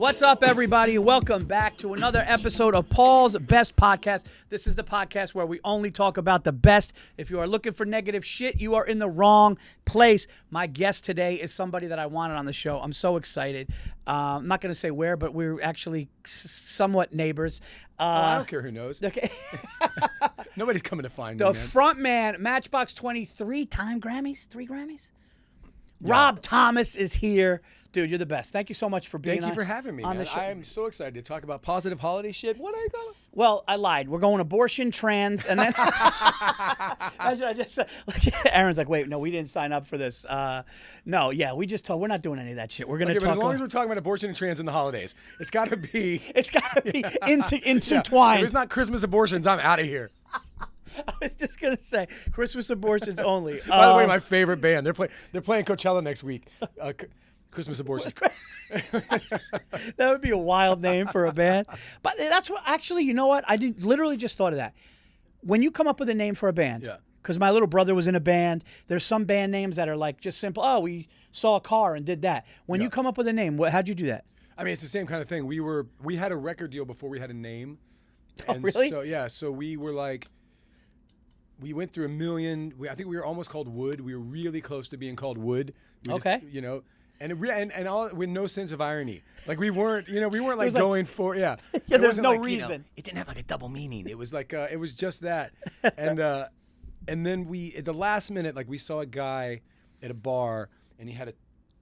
What's up, everybody? Welcome back to another episode of Paul's Best Podcast. This is the podcast where we only talk about the best. If you are looking for negative shit, you are in the wrong place. My guest today is somebody that I wanted on the show. I'm so excited. I'm not going to say where, but we're actually somewhat neighbors. I don't care who knows. Okay. Nobody's coming to find me, The man. front man, Matchbox 20, three-time Grammys? 3 Grammys? Yeah. Rob Thomas is here. Dude, you're the best. Thank you so much for being Thank you for having me, on man. the show. I am so excited to talk about positive holiday shit. What are you going? Well, I lied. We're going abortion, trans, and then that's what I just said. Aaron's like, wait, no, we didn't sign up for this. No, yeah, we just told we're not doing any of that shit. We're gonna talk. But as long as we're talking about abortion and trans in the holidays, it's got to be. It's got to be intertwined. Yeah. If it's not Christmas abortions, I'm out of here. I was just gonna say Christmas abortions only. By the way, my favorite band. They're playing Coachella next week. Christmas abortion. That would be a wild name for a band. But that's what, actually, you know what? I literally just thought of that. When you come up with a name for a band, Yeah. because my little brother was in a band, there's some band names that are like just simple. Oh, we saw a car and did that. When you come up with a name, how'd you do that? I mean, it's the same kind of thing. We had a record deal before we had a name. Oh, And really? So we were like, we went through a million. I think we were almost called Wood. We were really close to being called Wood. Okay. And all with no sense of irony. Like we weren't like like- going for Yeah, It there's wasn't no like, reason. it didn't have like a double meaning. It was like it was just that. And then we at the last minute, like we saw a guy at a bar and he had a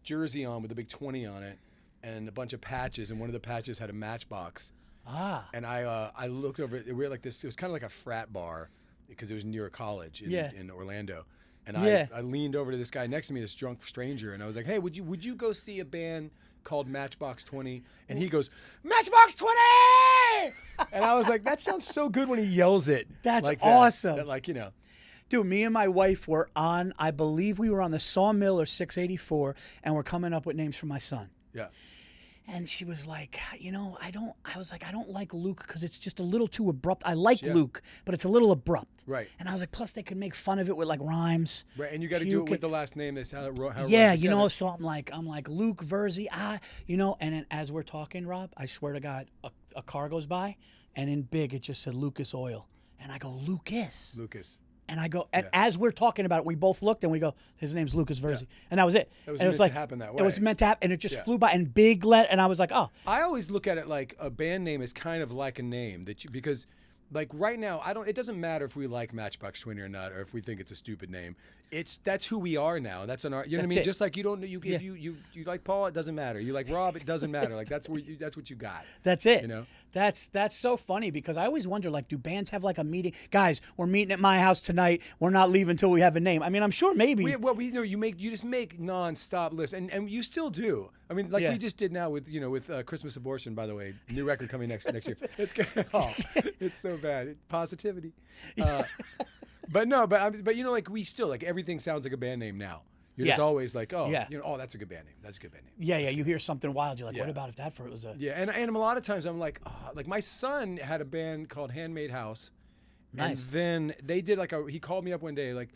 jersey on with a big 20 on it and a bunch of patches, and one of the patches had a Matchbox. Ah. And I looked over it. We were like this. It was kind of like a frat bar because it was near a college in Orlando. And I leaned over to this guy next to me, this drunk stranger, and I was like, "Hey, would you go see a band called Matchbox 20?" And he goes, "Matchbox 20!" And I was like, "That sounds so good when he yells it." That's like awesome. That, Dude, me and my wife were on, I believe we were on the Sawmill or 684, and we're coming up with names for my son. Yeah. And she was like, I was like, I don't like Luke because it's just a little too abrupt. I like Luke, but it's a little abrupt. Right. And I was like, plus they could make fun of it with like rhymes. Right, and you got to do it with the last name. That's how it Yeah, runs together. so I'm like Luke, Virzi, and then as we're talking, Rob, I swear to God, a car goes by, and in big it just said Lucas Oil. And I go, Lucas. And I go, and as we're talking about it, we both looked and we go, his name's Lucas Virzi. And that was it. It was and meant to happen that way. It was meant to happen, and it just flew by, and big and I was like, oh. I always look at it like a band name is kind of like a name because like right now it doesn't matter if we like Matchbox 20 or not, or if we think it's a stupid name. That's who we are now. That's an art. You know what I mean? It. Just like if you like Paul, it doesn't matter. You like Rob, it doesn't matter. Like that's what you got. That's it. You know? That's so funny because I always wonder, like, do bands have like a meeting? Guys, we're meeting at my house tonight. We're not leaving until we have a name. I mean, I'm sure maybe. You just make nonstop lists, and you still do. I mean, like we just did now with Christmas abortion. By the way, new record coming next year. It's good. Oh, it's so bad. Positivity. But like we still like everything sounds like a band name now. You're just always like, oh, that's a good band name. That's a good band name. Yeah. You hear something wild, you're like, what about if that was a? Yeah, and a lot of times I'm like, like my son had a band called Handmade House. Nice. And then they did he called me up one day, like,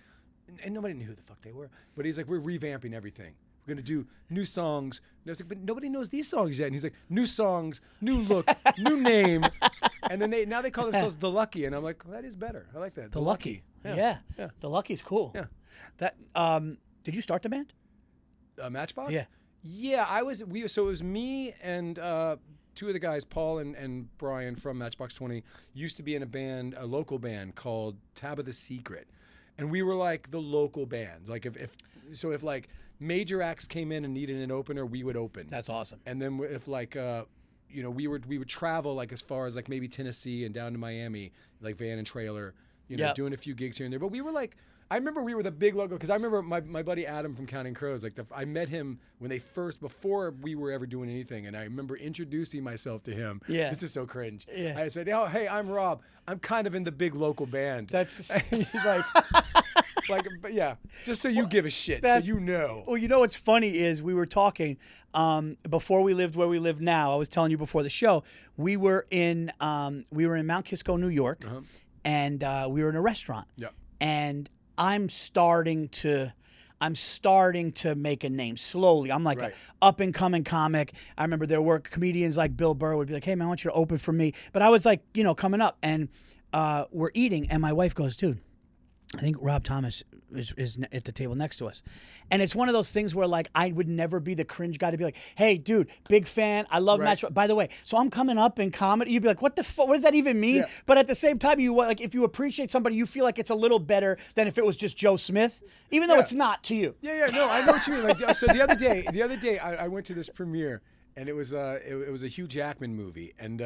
and nobody knew who the fuck they were. But he's like, we're revamping everything. We're going to do new songs. And I was like, but nobody knows these songs yet. And he's like, new songs, new look, new name. And then now they call themselves The Lucky. And I'm like, well, that is better. I like that. The Lucky. Yeah. The Lucky's cool. Yeah. That did you start the band? Matchbox? Yeah. Yeah, so it was me and two of the guys, Paul and Brian from Matchbox 20, used to be in a local band called Tabitha Secret. And we were like the local band. Like if like major acts came in and needed an opener, we would open. That's awesome. And then if like we would travel like as far as like maybe Tennessee and down to Miami, like van and trailer, doing a few gigs here and there. But we were like, I remember we were the big logo because I remember my buddy Adam from Counting Crows. Like I met him before we were ever doing anything, and I remember introducing myself to him. Yeah, this is so cringe. Yeah, I said, "Oh, hey, I'm Rob. I'm kind of in the big local band." That's but yeah, just so you give a shit, so you know. Well, what's funny is we were talking before we lived where we live now. I was telling you before the show, we were in Mount Kisco, New York, and we were in a restaurant. Yeah, and I'm starting to I'm starting to make a name slowly. I'm like Right. a up and coming comic. I remember there were comedians like Bill Burr would be like, "Hey man, I want you to open for me." But I was like, coming up, and we're eating, and my wife goes, "Dude, I think Rob Thomas is at the table next to us." And it's one of those things where, like, I would never be the cringe guy to be like, "Hey, dude, big fan. I love Right. Matchbox." By the way, so I'm coming up in comedy. You'd be like, "What the fuck? What does that even mean?" Yeah. But at the same time, if you appreciate somebody, you feel like it's a little better than if it was just Joe Smith, even though Yeah. it's not to you. Yeah, no, I know what you mean. Like, so the other day, I went to this premiere, and it was a Hugh Jackman movie, and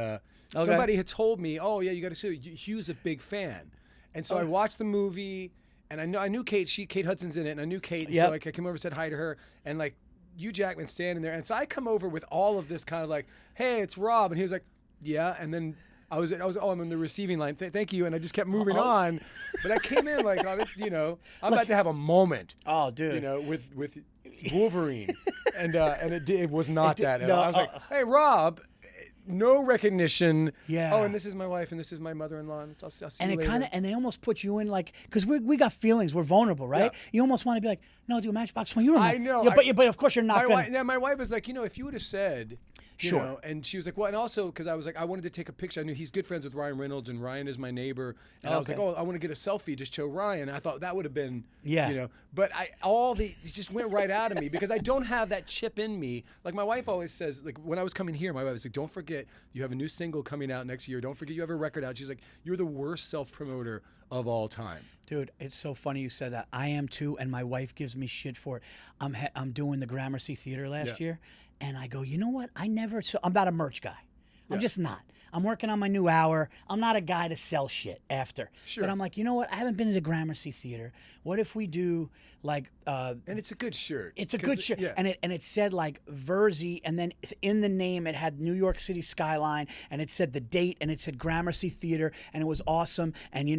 somebody had told me, "Oh yeah, you got to see Hugh's a big fan," and so I watched the movie. And I knew Kate. Kate Hudson's in it, and I knew Kate. And so I came over and said hi to her, and like Hugh Jackman's standing there, and so I come over with all of this kind of like, "Hey, it's Rob," and he was like, "Yeah," and then I was I'm in the receiving line. Thank you, and I just kept moving on. But I came in like, I'm about to have a moment. Oh, dude. With Wolverine, and it was not that. No, I was like, "Hey, Rob." No recognition. Yeah. Oh, and this is my wife, and this is my mother-in-law. And I'll see And you it later. and they almost put you in like, because we got feelings, we're vulnerable, right? Yeah. You almost want to be like, "No, dude, Matchbox, you were I know. Yeah, but of course you're not gonna. My wife was like, if you would have said, Sure. and she was like, well, and also because I was like, I wanted to take a picture. I knew he's good friends with Ryan Reynolds, and Ryan is my neighbor, and I was like, Okay. oh, I want to get a selfie, just show Ryan. And I thought that would have been, Yeah. but it just went right out of me because I don't have that chip in me. Like my wife always says, like when I was coming here, my wife was like, don't forget you have a new single coming out next year. Don't forget you have a record out. She's like, you're the worst self-promoter of all time. Dude, it's so funny you said that. I am too, and my wife gives me shit for it. I'm doing the Gramercy Theater last year, and I go, you know what? I'm not a merch guy. I'm just not. I'm working on my new hour. I'm not a guy to sell shit after. Sure. But I'm like, you know what? I haven't been to the Gramercy Theater. What if we do like And it's a good shirt. It's a good shirt, Yeah. and it said like Virzi, and then in the name it had New York City skyline, and it said the date, and it said Gramercy Theater, and it was awesome. And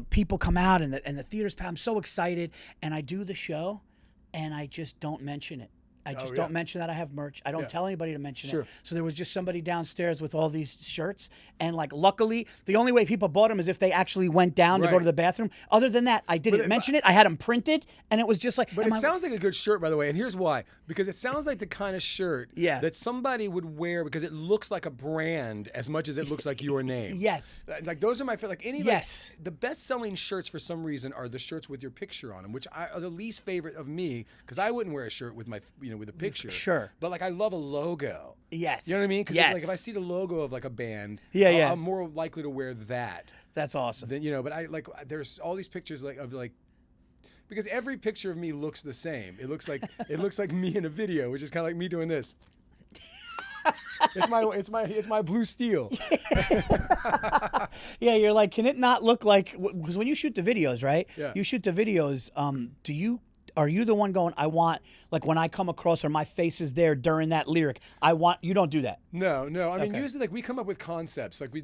people come out, and the theater's packed. I'm so excited, and I do the show, and I just don't mention it. I just don't mention that I have merch. I don't tell anybody to mention it. So there was just somebody downstairs with all these shirts, and like luckily, the only way people bought them is if they actually went down to go to the bathroom. Other than that, I didn't mention it. I had them printed, and it was just like. But it sounds like a good shirt, by the way, and here's why: because it sounds like the kind of shirt that somebody would wear because it looks like a brand as much as it looks like your name. Yes. Like those are my favorite. Like any. Yes. Like, the best-selling shirts for some reason are the shirts with your picture on them, which are the least favorite of me because I wouldn't wear a shirt with my with a picture. Sure. But like I love a logo. Yes. You know what I mean? Because yes. like if I see the logo of like a band, yeah. I'm more likely to wear that. That's awesome. Then but I like there's all these pictures of because every picture of me looks the same. It looks like me in a video, which is kind of like me doing this. It's my blue steel. Yeah, you're like, can it not look like? Because when you shoot the videos, right? Yeah. You shoot the videos. Are you the one going, I want, like when I come across or my face is there during that lyric, you don't do that? No. I mean, usually like we come up with concepts. Like we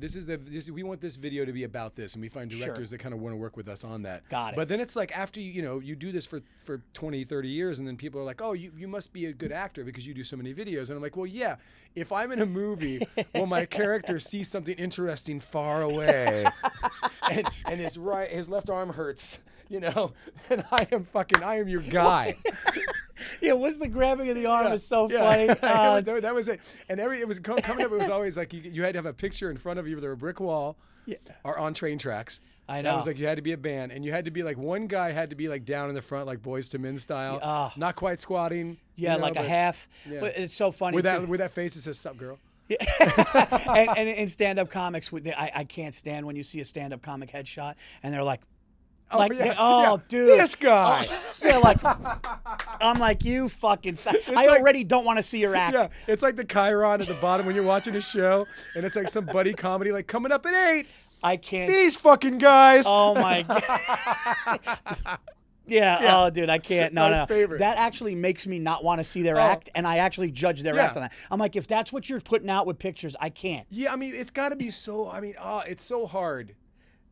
want this video to be about this, and we find directors that kind of want to work with us on that. Got it. But then it's like after you do this for 20, 30 years, and then people are like, oh, you must be a good actor because you do so many videos. And I'm like, well, yeah. If I'm in a movie where my character sees something interesting far away, and his left arm hurts, then I am your guy. Yeah, what's the grabbing of the arm is so funny. That was it. And it was coming up. It was always like you had to have a picture in front of you, either a brick wall or on train tracks. I know. That was like you had to be a band, and you had to be like one guy had to be like down in the front, like Boys to Men style, not quite squatting. Yeah, a half. Yeah. But it's so funny with that face that says "Sup, girl." Yeah. and in stand-up comics, I can't stand when you see a stand-up comic headshot, and they're like. Dude, this guy. They're like, I'm like, you fucking. I already don't want to see your act. Yeah, it's like the Chiron at the bottom when you're watching a show, and it's like some buddy comedy, like coming up at 8. I can't. These fucking guys. Oh my god. Yeah. Oh, dude, I can't. No. Favorite. That actually makes me not want to see their act, and I actually judge their act on that. I'm like, if that's what you're putting out with pictures, I can't. Yeah, I mean, it's got to be so. I mean, it's so hard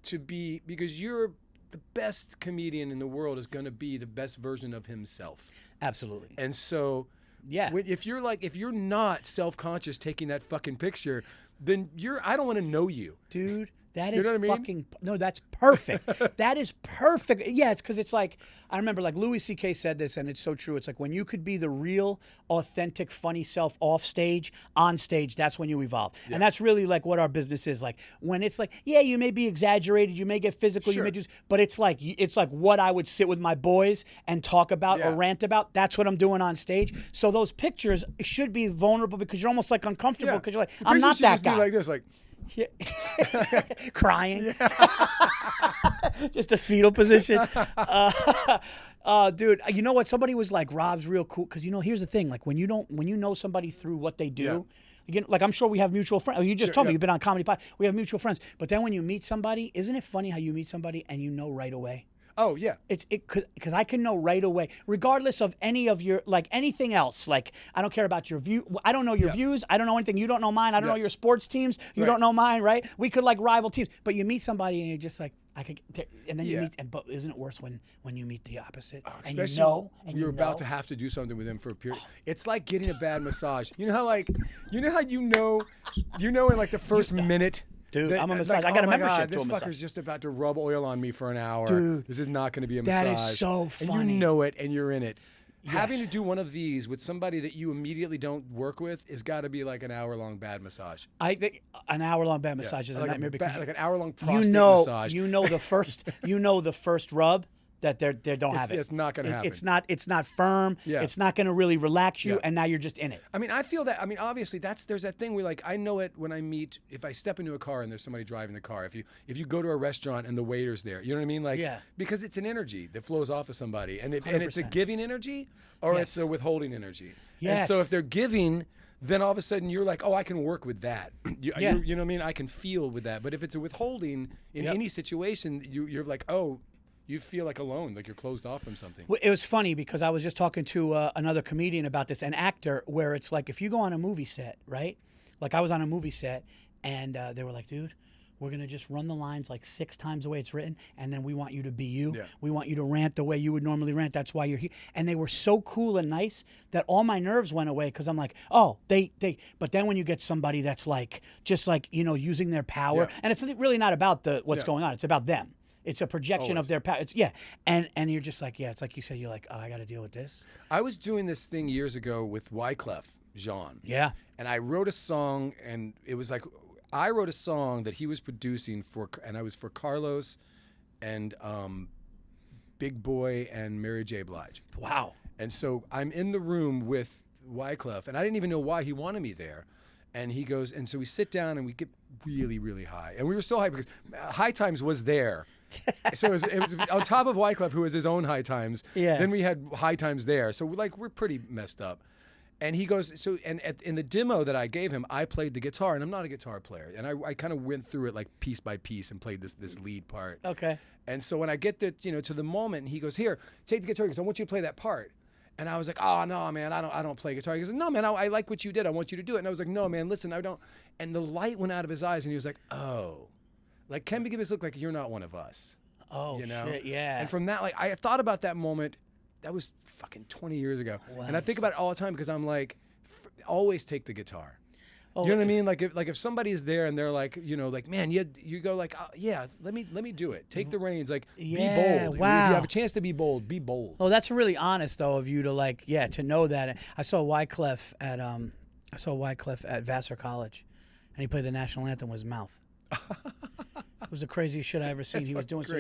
to be because you're. The best comedian in the world is going to be the best version of himself. Absolutely. And so, if you're not self-conscious taking that fucking picture, then I don't want to know you, dude. That You is know what I mean? fucking no. That's perfect. That is perfect. Yeah, it's because it's like I remember like Louis C.K. said this, and it's so true. It's like when you could be the real, authentic, funny self off stage, on stage, that's when you evolve. And that's really like what our business is like. When it's like, yeah, you may be exaggerated, you may get physical, you may do, but it's like what I would sit with my boys and talk about or rant about. That's what I'm doing on stage. So those pictures should be vulnerable because you're almost like uncomfortable because you're like, I'm not that guy. Be like this, like. Yeah. Crying. Just a fetal position. Dude, you know what? Somebody was like, Rob's real cool. Because, here's the thing. Like, when you know somebody through what they do, like, I'm sure we have mutual friends. You just told me you've been on Comedy Pod. We have mutual friends. But then when you meet somebody, isn't it funny how you meet somebody and you know right away? Oh, yeah. Because I can know right away, regardless of any of your, like, anything else. Like, I don't care about your view. I don't know your views. I don't know anything. You don't know mine. I don't know your sports teams. You don't know mine, right? We could, like, rival teams. But you meet somebody and you're just like, and then you meet, but isn't it worse when you meet the opposite? And Especially you're about to have to do something with him for a period. It's like getting a bad massage. You know how in like the first minute. Dude, I'm a massage. I got a membership God, to this a massage. fucker's just about to rub oil on me for an hour. Dude, this is not going to be a massage. That is so funny. And you know it, and you're in it. Yes. Having to do one of these with somebody that you immediately don't work with has got to be like an hour-long bad massage. I think an hour-long bad massage is a nightmare because like an hour-long prostate massage. You know the first rub that they don't have it. It's not going to happen. It's not firm. Yeah. It's not going to really relax you, and now you're just in it. I mean, I feel that. I mean, obviously, there's that thing where like I know it when I meet. If I step into a car and there's somebody driving the car. If you go to a restaurant and the waiter's there, you know what I mean? Like, because it's an energy that flows off of somebody, and it's a giving energy or it's a withholding energy. Yes. And so if they're giving, then all of a sudden you're like, oh, I can work with that. You know what I mean? I can feel with that. But if it's a withholding in any situation, you're like, oh. You feel like alone, like you're closed off from something. Well, it was funny because I was just talking to another comedian about this, an actor, where it's like if you go on a movie set, right? Like I was on a movie set, and they were like, dude, we're going to just run the lines like 6 times the way it's written, and then we want you to be you. Yeah. We want you to rant the way you would normally rant. That's why you're here. And they were so cool and nice that all my nerves went away because I'm like, oh, they. But then when you get somebody that's like, just like, using their power, and it's really not about what's going on. It's about them. It's a projection of their power. And you're just like, it's like you said, you're like, oh, I got to deal with this. I was doing this thing years ago with Wyclef Jean. Yeah. And I wrote a song, and it was like, I wrote a song that he was producing and I was for Carlos and Big Boy and Mary J. Blige. Wow. And so I'm in the room with Wyclef, and I didn't even know why he wanted me there. And he goes, and so we sit down and we get really, really high. And we were so high because High Times was there. So it was on top of Wyclef, who was his own High Times. Yeah. Then we had High Times there. So we're pretty messed up. And he goes, in the demo that I gave him, I played the guitar, and I'm not a guitar player. And I kind of went through it like piece by piece and played this lead part. Okay. And so when I get to the moment, and he goes, here, take the guitar because I want you to play that part. And I was like, oh, no, man, I don't play guitar. He goes, no, man, I like what you did. I want you to do it. And I was like, no, man, listen, I don't. And the light went out of his eyes, and he was like, oh. Like, Ken begin this look like you're not one of us. Oh, shit, yeah. And from that, like, I thought about that moment. That was fucking 20 years ago. Wow. And I think about it all the time because I'm like, always take the guitar. Oh, you know what I mean? Like if somebody's there and they're like, like, man, you go like, oh, yeah, let me do it. Take the reins, like, be bold. Wow. If you have a chance to be bold, be bold. Oh, that's really honest though of you to to know that. I saw Wyclef at Vassar College, and he played the national anthem with his mouth. It was the craziest shit I ever seen. He was doing so.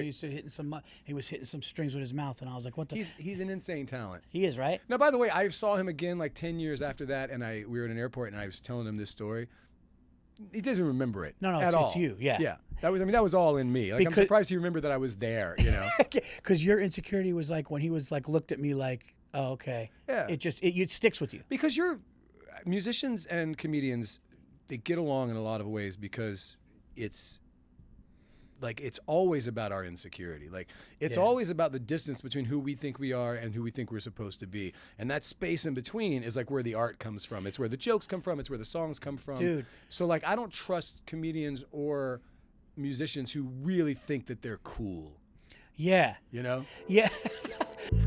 He was hitting some strings with his mouth, and I was like, "What the?" He's an insane talent. He is, right? Now, by the way, I saw him again like 10 years after that, and we were in an airport, and I was telling him this story. He doesn't remember it. No, it's you. Yeah. Yeah. That was all in me. Like, I'm surprised he remembered that I was there. Because your insecurity was like when he was like looked at me like, "Oh, okay." Yeah. It sticks with you. Because musicians and comedians, they get along in a lot of ways because it's always about our insecurity. Like, it's always about the distance between who we think we are and who we think we're supposed to be. And that space in between is like where the art comes from. It's where the jokes come from. It's where the songs come from. Dude. So like, I don't trust comedians or musicians who really think that they're cool. Yeah. You know? Yeah.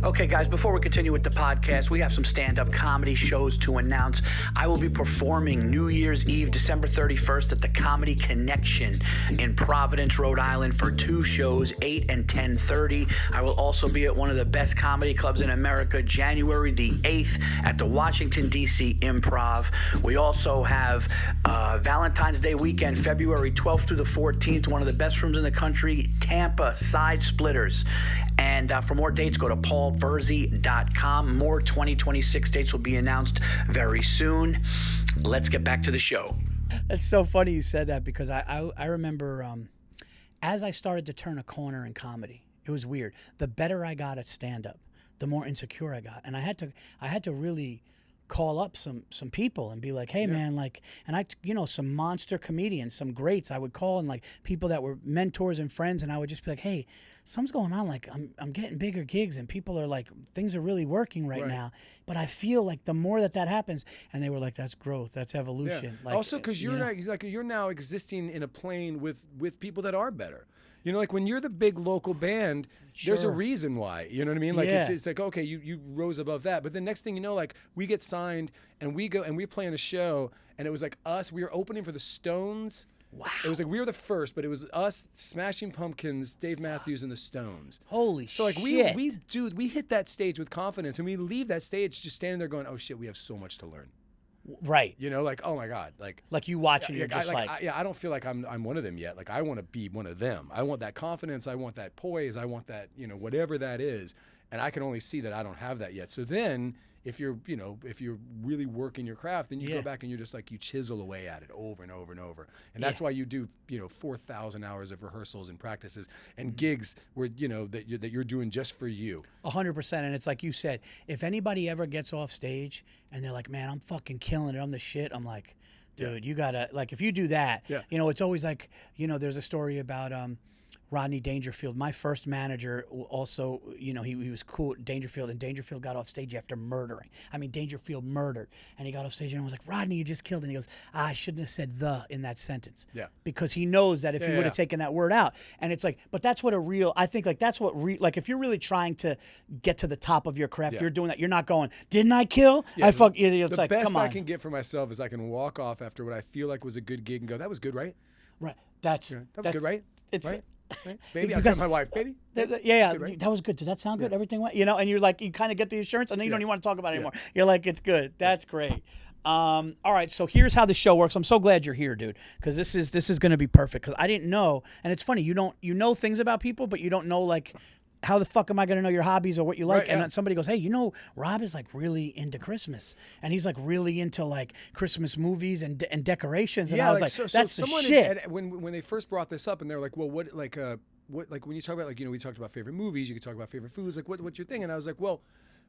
Okay, guys, before we continue with the podcast, we have some stand-up comedy shows to announce. I will be performing New Year's Eve, December 31st at the Comedy Connection in Providence, Rhode Island for 2 shows, 8 and 10:30. I will also be at one of the best comedy clubs in America, January the 8th at the Washington, D.C. Improv. We also have Valentine's Day weekend, February 12th through the 14th, one of the best rooms in the country, Tampa, Side Splitters. And for more dates, go to paulvirzi.com. More 2026 dates will be announced very soon. Let's get back to the show. That's so funny you said that because I remember as I started to turn a corner in comedy, it was weird. The better I got at stand-up, the more insecure I got. And I had to really call up some people and be like, hey man, like, and some monster comedians, some greats I would call, and like people that were mentors and friends, and I would just be like, hey, something's going on, like I'm getting bigger gigs and people are like, things are really working right now, but I feel like the more that happens, and they were like, that's growth, that's evolution. Like, also because you're now existing in a plane with people that are better. You know, like when you're the big local band, there's a reason why. You know what I mean? Like it's like, okay, you rose above that. But the next thing you know, like we get signed and we go and we play in a show, and it was like us, we were opening for the Stones. Wow. It was like we were the first, but it was us, Smashing Pumpkins, Dave Matthews, and the Stones. Holy shit. So like we hit that stage with confidence, and we leave that stage just standing there going, oh shit, we have so much to learn. Right. You know, like, oh my God. Like you watching, you're just I don't feel like I'm one of them yet. Like I want to be one of them. I want that confidence. I want that poise. I want that, whatever that is. And I can only see that I don't have that yet. So then if you're really working your craft, then you go back and you're just like, you chisel away at it over and over and over. And that's why you do, 4,000 hours of rehearsals and practices and gigs where, that you're doing just for you. 100%. And it's like you said, if anybody ever gets off stage and they're like, man, I'm fucking killing it, I'm the shit, I'm like, dude, you gotta, like, if you do that, it's always like, there's a story about Rodney Dangerfield, my first manager, also, he was cool at Dangerfield, and Dangerfield got off stage after murdering. I mean, Dangerfield murdered, and he got off stage and I was like, Rodney, you just killed, and he goes, I shouldn't have said the in that sentence. Yeah. Because he knows that if he would have taken that word out, and it's like, but that's what I think, like, that's what, like, if you're really trying to get to the top of your craft, you're doing that. You're not going, didn't I kill? It's like, come on. The best I can get for myself is I can walk off after what I feel like was a good gig and go, that was good, right? Right. That was good, right? It's... Right? Right? Baby, I tell my wife, baby. That was good. Did that sound good? Everything went, and you're like, you kind of get the assurance, and then you don't even want to talk about it anymore. You're like, it's good. That's great. All right, so here's how the show works. I'm so glad you're here, dude, because this is going to be perfect. Because I didn't know, and it's funny, you know things about people, but you don't know, like, how the fuck am I going to know your hobbies or what you like? Right, and then somebody goes, hey, Rob is like really into Christmas, and he's like really into like Christmas movies and decorations. And I was like, that's the shit. When they first brought this up, and they're like, well, what when you talk about, like, we talked about favorite movies, you could talk about favorite foods, like what's your thing? And I was like, well,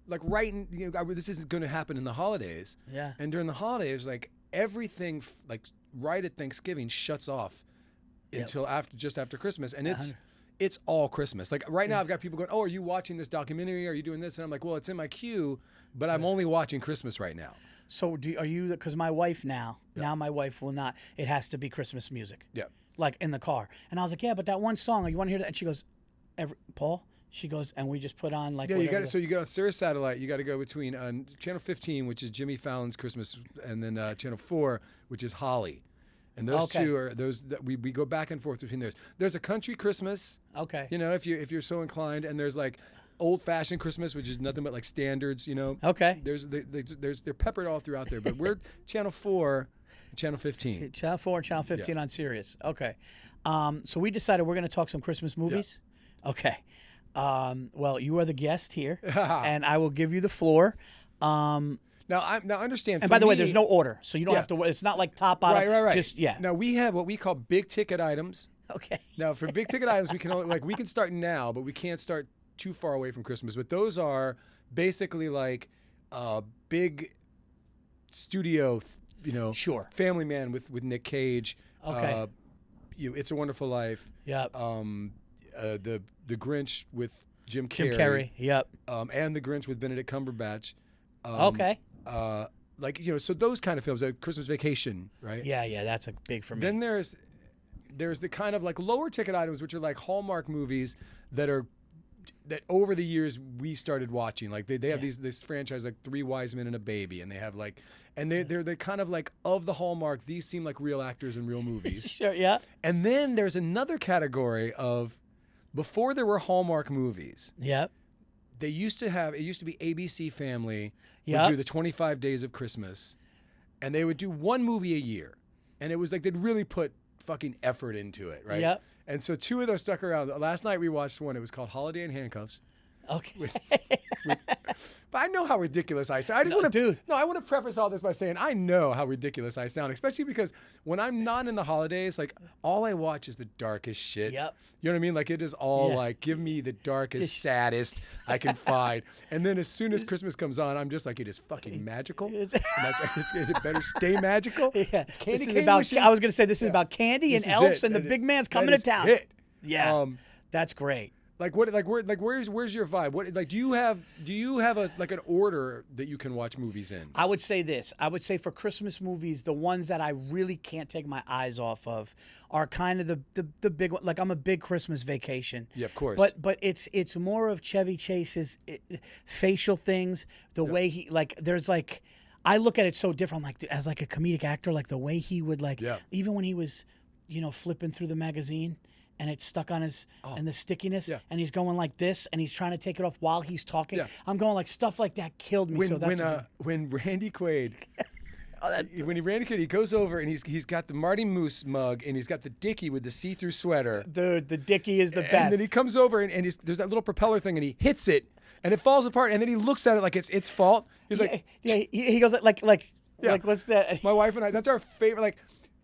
like this isn't going to happen in the holidays. Yeah. And during the holidays, like everything, like right at Thanksgiving shuts off until just after Christmas, and it's all Christmas. Like right now I've got people going, oh, are you watching this documentary? Are you doing this? And I'm like, well, it's in my queue, but I'm only watching Christmas right now. So are you, because my wife now my wife will not, it has to be Christmas music. Yeah. Like in the car. And I was like, yeah, but that one song, you want to hear that? And she goes, Paul? She goes, and we just put on like. Yeah, so you got Sirius Satellite. You got to go between Channel 15, which is Jimmy Fallon's Christmas, and then Channel 4, which is Holly. And those two are those that we go back and forth between those. There's a country Christmas. Okay. If you're so inclined, and there's like old fashioned Christmas, which is nothing but like standards. Okay. They're peppered all throughout there, but we're Channel 4, and Channel 15. Channel 4 and Channel 15 on Sirius. Okay. So we decided we're going to talk some Christmas movies. Yeah. Okay. Well, you are the guest here, and I will give you the floor. Now understand. And by the way, there's no order, so you don't have to. It's not like top bottom. Right. Just Now we have what we call big ticket items. Okay. Now for big ticket items, we can only we can start now, but we can't start too far away from Christmas. But those are basically like big studio, Family Man with Nick Cage. Okay. It's a Wonderful Life. Yep. The Grinch with Jim Carrey. Jim Carrey. Yep. And the Grinch with Benedict Cumberbatch. Okay. So those kind of films, Christmas Vacation, right? Yeah, that's a big for me. Then there's the kind of like lower ticket items, which are like Hallmark movies that are that over the years we started watching. Like they have this franchise like Three Wise Men and a Baby, and they have like, and they're kind of like of the Hallmark. These seem like real actors in real movies. Sure, yeah. And then there's another category of before there were Hallmark movies. Yep. It used to be ABC Family would Yep. do the 25 Days of Christmas, and they would do one movie a year, and it was like they'd really put fucking effort into it, right? Yep. And so two of those stuck around. Last night we watched one. It was called Holiday in Handcuffs. Okay. But I know how ridiculous I sound. I just want to, dude. No, I want to preface all this by saying I know how ridiculous I sound, especially because when I'm not in the holidays, like all I watch is the darkest shit. Yep. You know what I mean? Like it is all like, give me the darkest, saddest I can find. And then as soon as Christmas comes on, I'm just like, it is fucking magical. And it better stay magical. Yeah. Candy This is cane about, wishes. I was going to say this is about candy and This is elves it. and the That big man's that coming to is town. it. Yeah. That's great. Like where's your vibe? What like do you have a like an order that you can watch movies in? I would say this. I would say for Christmas movies, the ones that I really can't take my eyes off of are kind of the big one. Like I'm a big Christmas Vacation. Yeah, of course. But it's more of Chevy Chase's facial things. The way he like there's like I look at it so different. Like as like a comedic actor, like the way he would like even when he was flipping through the magazine. And it's stuck on his and the stickiness, and he's going like this, and he's trying to take it off while he's talking. Yeah. I'm going like stuff like that killed me. When Randy Quaid, Randy Quaid, he goes over and he's got the Marty Moose mug and he's got the Dickie with the see-through sweater. The Dickie is the best. And then he comes over and there's that little propeller thing and he hits it and it falls apart and then he looks at it like it's its fault. He's like, he goes like what's that? My wife and I, that's our favorite. Like.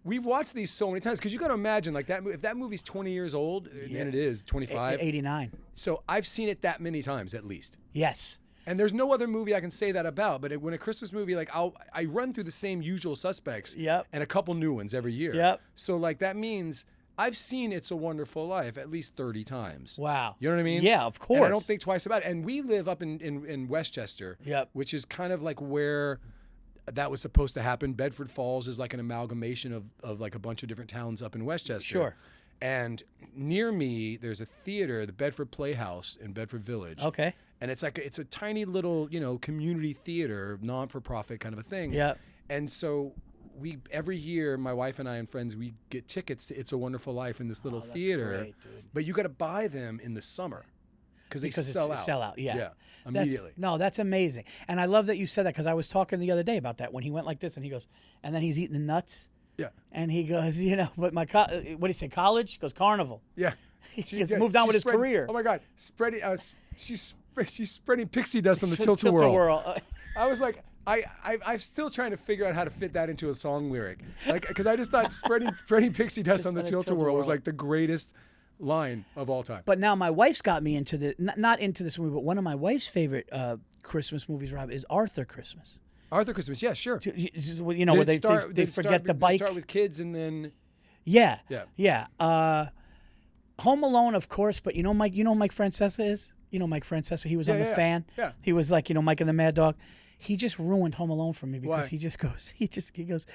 We've watched these so many times because you got to imagine like that. If that movie's 20 years old, and it is 25, 89. So I've seen it that many times at least. Yes. And there's no other movie I can say that about. But when a Christmas movie, like I run through the same usual suspects. Yep. And a couple new ones every year. Yep. So like that means I've seen It's a Wonderful Life at least 30 times. Wow. You know what I mean? Yeah, of course. And I don't think twice about it. And we live up in Westchester. Yep. Which is kind of like where that was supposed to happen. Bedford Falls is like an amalgamation of like a bunch of different towns up in Westchester. Sure. And near me, there's a theater, the Bedford Playhouse in Bedford Village. Okay. And it's a tiny little, community theater, non-for-profit kind of a thing. Yeah. And so every year, my wife and I and friends, we get tickets to It's a Wonderful Life in this little theater. Great, dude. But you got to buy them in the summer because they sell out. Yeah. Immediately. That's amazing. And I love that you said that because I was talking the other day about that when he went like this and he goes, and then he's eating the nuts. Yeah. And he goes, but what do you say, college? He goes, carnival. Yeah. He gets moved on with his career. Oh my God. She's spreading pixie dust on the Tilt-A-Whirl. I was like, I'm still trying to figure out how to fit that into a song lyric. Like, because I just thought spreading pixie dust on the Tilt-A-Whirl was like the greatest line of all time. But now my wife's got me into not into this movie, but one of my wife's favorite Christmas movies, Rob, is Arthur Christmas. Arthur Christmas, yeah, sure. Where they forget the bike. Start with kids and then. Yeah. Home Alone, of course, but Mike Francesa is? Mike Francesa, he was on The Fan. Yeah. He was like, Mike and the Mad Dog. He just ruined Home Alone for me because Why? he goes,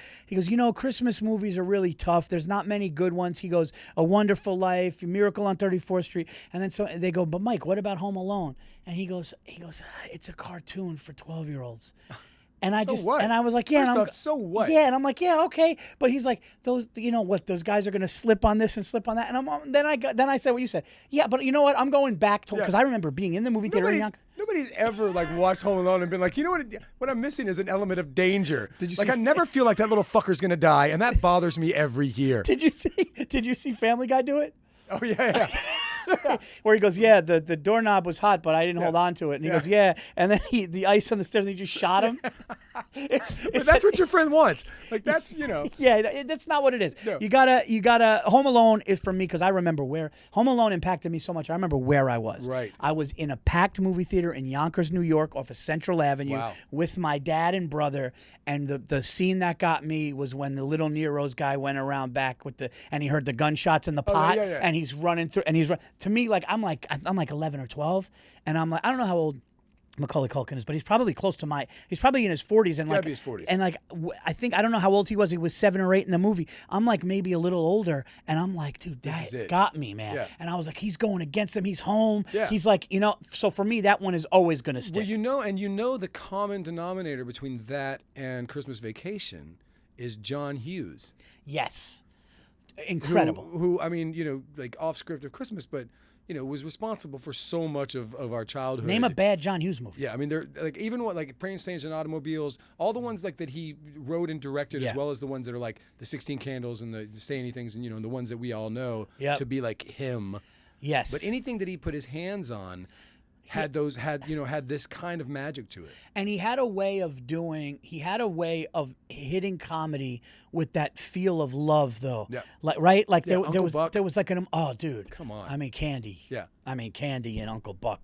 Christmas movies are really tough. There's not many good ones. He goes, A Wonderful Life, Miracle on 34th Street. And then so they go, but Mike, what about Home Alone? And he goes, it's a cartoon for 12-year-olds. And I and I was like, yeah. First off, so what? Yeah, and I'm like, yeah, okay. But he's like, those guys are gonna slip on this and slip on that. And then I said what you said. Yeah, but you know what? I'm going back to because I remember being in the movie theater. Nobody's ever like watched Home Alone and been like, what I'm missing is an element of danger. I never feel like that little fucker's gonna die, and that bothers me every year. Did you see Family Guy do it? Oh yeah. Where he goes, yeah, the doorknob was hot, but I didn't hold on to it. And he goes, yeah. And then the ice on the stairs, he just shot him. But that's what your friend wants. Like that's, Yeah, that's not what it is. No. You gotta. Home Alone is for me because I remember where Home Alone impacted me so much. I remember where I was. Right. I was in a packed movie theater in Yonkers, New York, off of Central Avenue with my dad and brother. And the scene that got me was when the Little Nero's guy went around back and he heard the gunshots in the pot, and he's running through, and to me, like I'm like 11 or 12, and I'm like, I don't know how old Macaulay Culkin is, but he's probably close to he's probably in his 40s. And like, be his 40s. And like, I think, I don't know how old he was. He was 7 or 8 in the movie. I'm like maybe a little older. And I'm like, dude, that got me, man. Yeah. And I was like, he's going against him. He's home. Yeah. He's like, so for me, that one is always going to stick. Well, the common denominator between that and Christmas Vacation is John Hughes. Yes. Incredible. Who I mean, like off script of Christmas, but was responsible for so much of our childhood. Name a bad John Hughes movie. Yeah, I mean, they're like even like Planes, Trains, and Automobiles, all the ones like that he wrote and directed, as well as the ones that are like the 16 Candles and the Say Anythings, and and the ones that we all know to be like him. Yes. But anything that he put his hands on had this kind of magic to it. And he had a way of hitting comedy with that feel of love, though. Yeah. Like there was like oh dude, come on. I mean, Candy. Yeah. I mean, Candy and Uncle Buck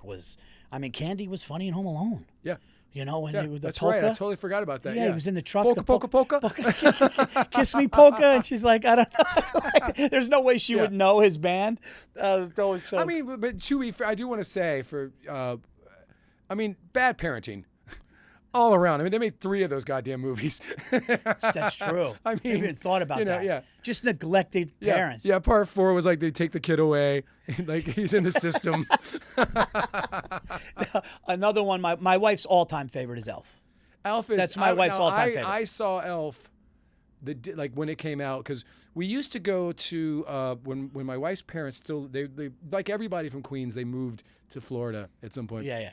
Candy was funny in Home Alone. Yeah. When they were the that's polka. right. I totally forgot about that. Yeah, he was in the truck. Polka. Kiss me, polka, and she's like, I don't know. There's no way she would know his band. I mean, but I do want to say bad parenting. All around. I mean, they made 3 of those goddamn movies. That's true. I mean, I even thought about that. Yeah. Just neglected parents. Yeah, part 4 was like they take the kid away. Like he's in the system. Another one, my wife's all-time favorite is Elf. That's my wife's all-time favorite. I saw Elf when it came out, because we used to go to when my wife's parents they like everybody from Queens, they moved to Florida at some point. Yeah.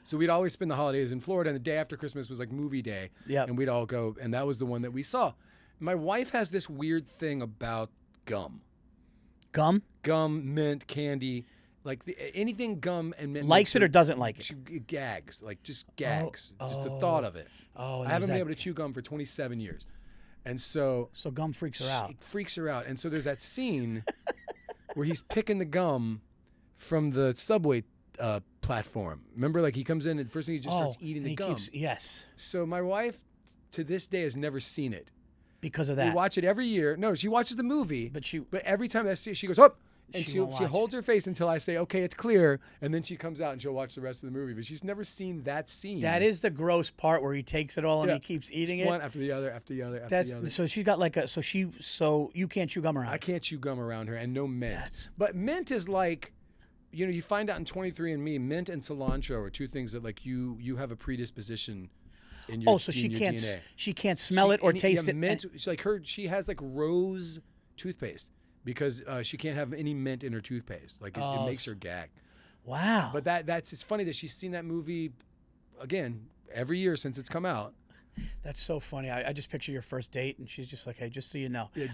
So we'd always spend the holidays in Florida, and the day after Christmas was like movie day. Yeah. And we'd all go, and that was the one that we saw. My wife has this weird thing about gum. Gum? Gum, mint, candy, like anything gum and mint. Likes it or doesn't like it? She gags, just gags. Just the Oh. thought of it. Oh, I haven't been able to chew gum for 27 years. And so gum freaks her out. It freaks her out. And so there's that scene where he's picking the gum from the subway platform. Remember, like he comes in and first thing he just starts eating the gum. Yes. So my wife to this day has never seen it. Because of that. We watch it every year. No, she watches the movie. But every time she goes, oh, and she won't watch. holds her face until I say, okay, it's clear, and then she comes out and she'll watch the rest of the movie. But she's never seen that scene. That is the gross part where he takes it all and he keeps eating it. One after the other, after the other, after the other. So she's got so you can't chew gum around. I can't chew gum around her, and no mint. But mint is like, you find out in 23andMe, mint and cilantro are 2 things that like you have a predisposition in your DNA. She can't smell it or taste it. Mint, she has like rose toothpaste because she can't have any mint in her toothpaste. Like it makes her gag. Wow. But it's funny that she's seen that movie again every year since it's come out. That's so funny. I just picture your first date, and she's just like, "Hey, just so you know, Yeah,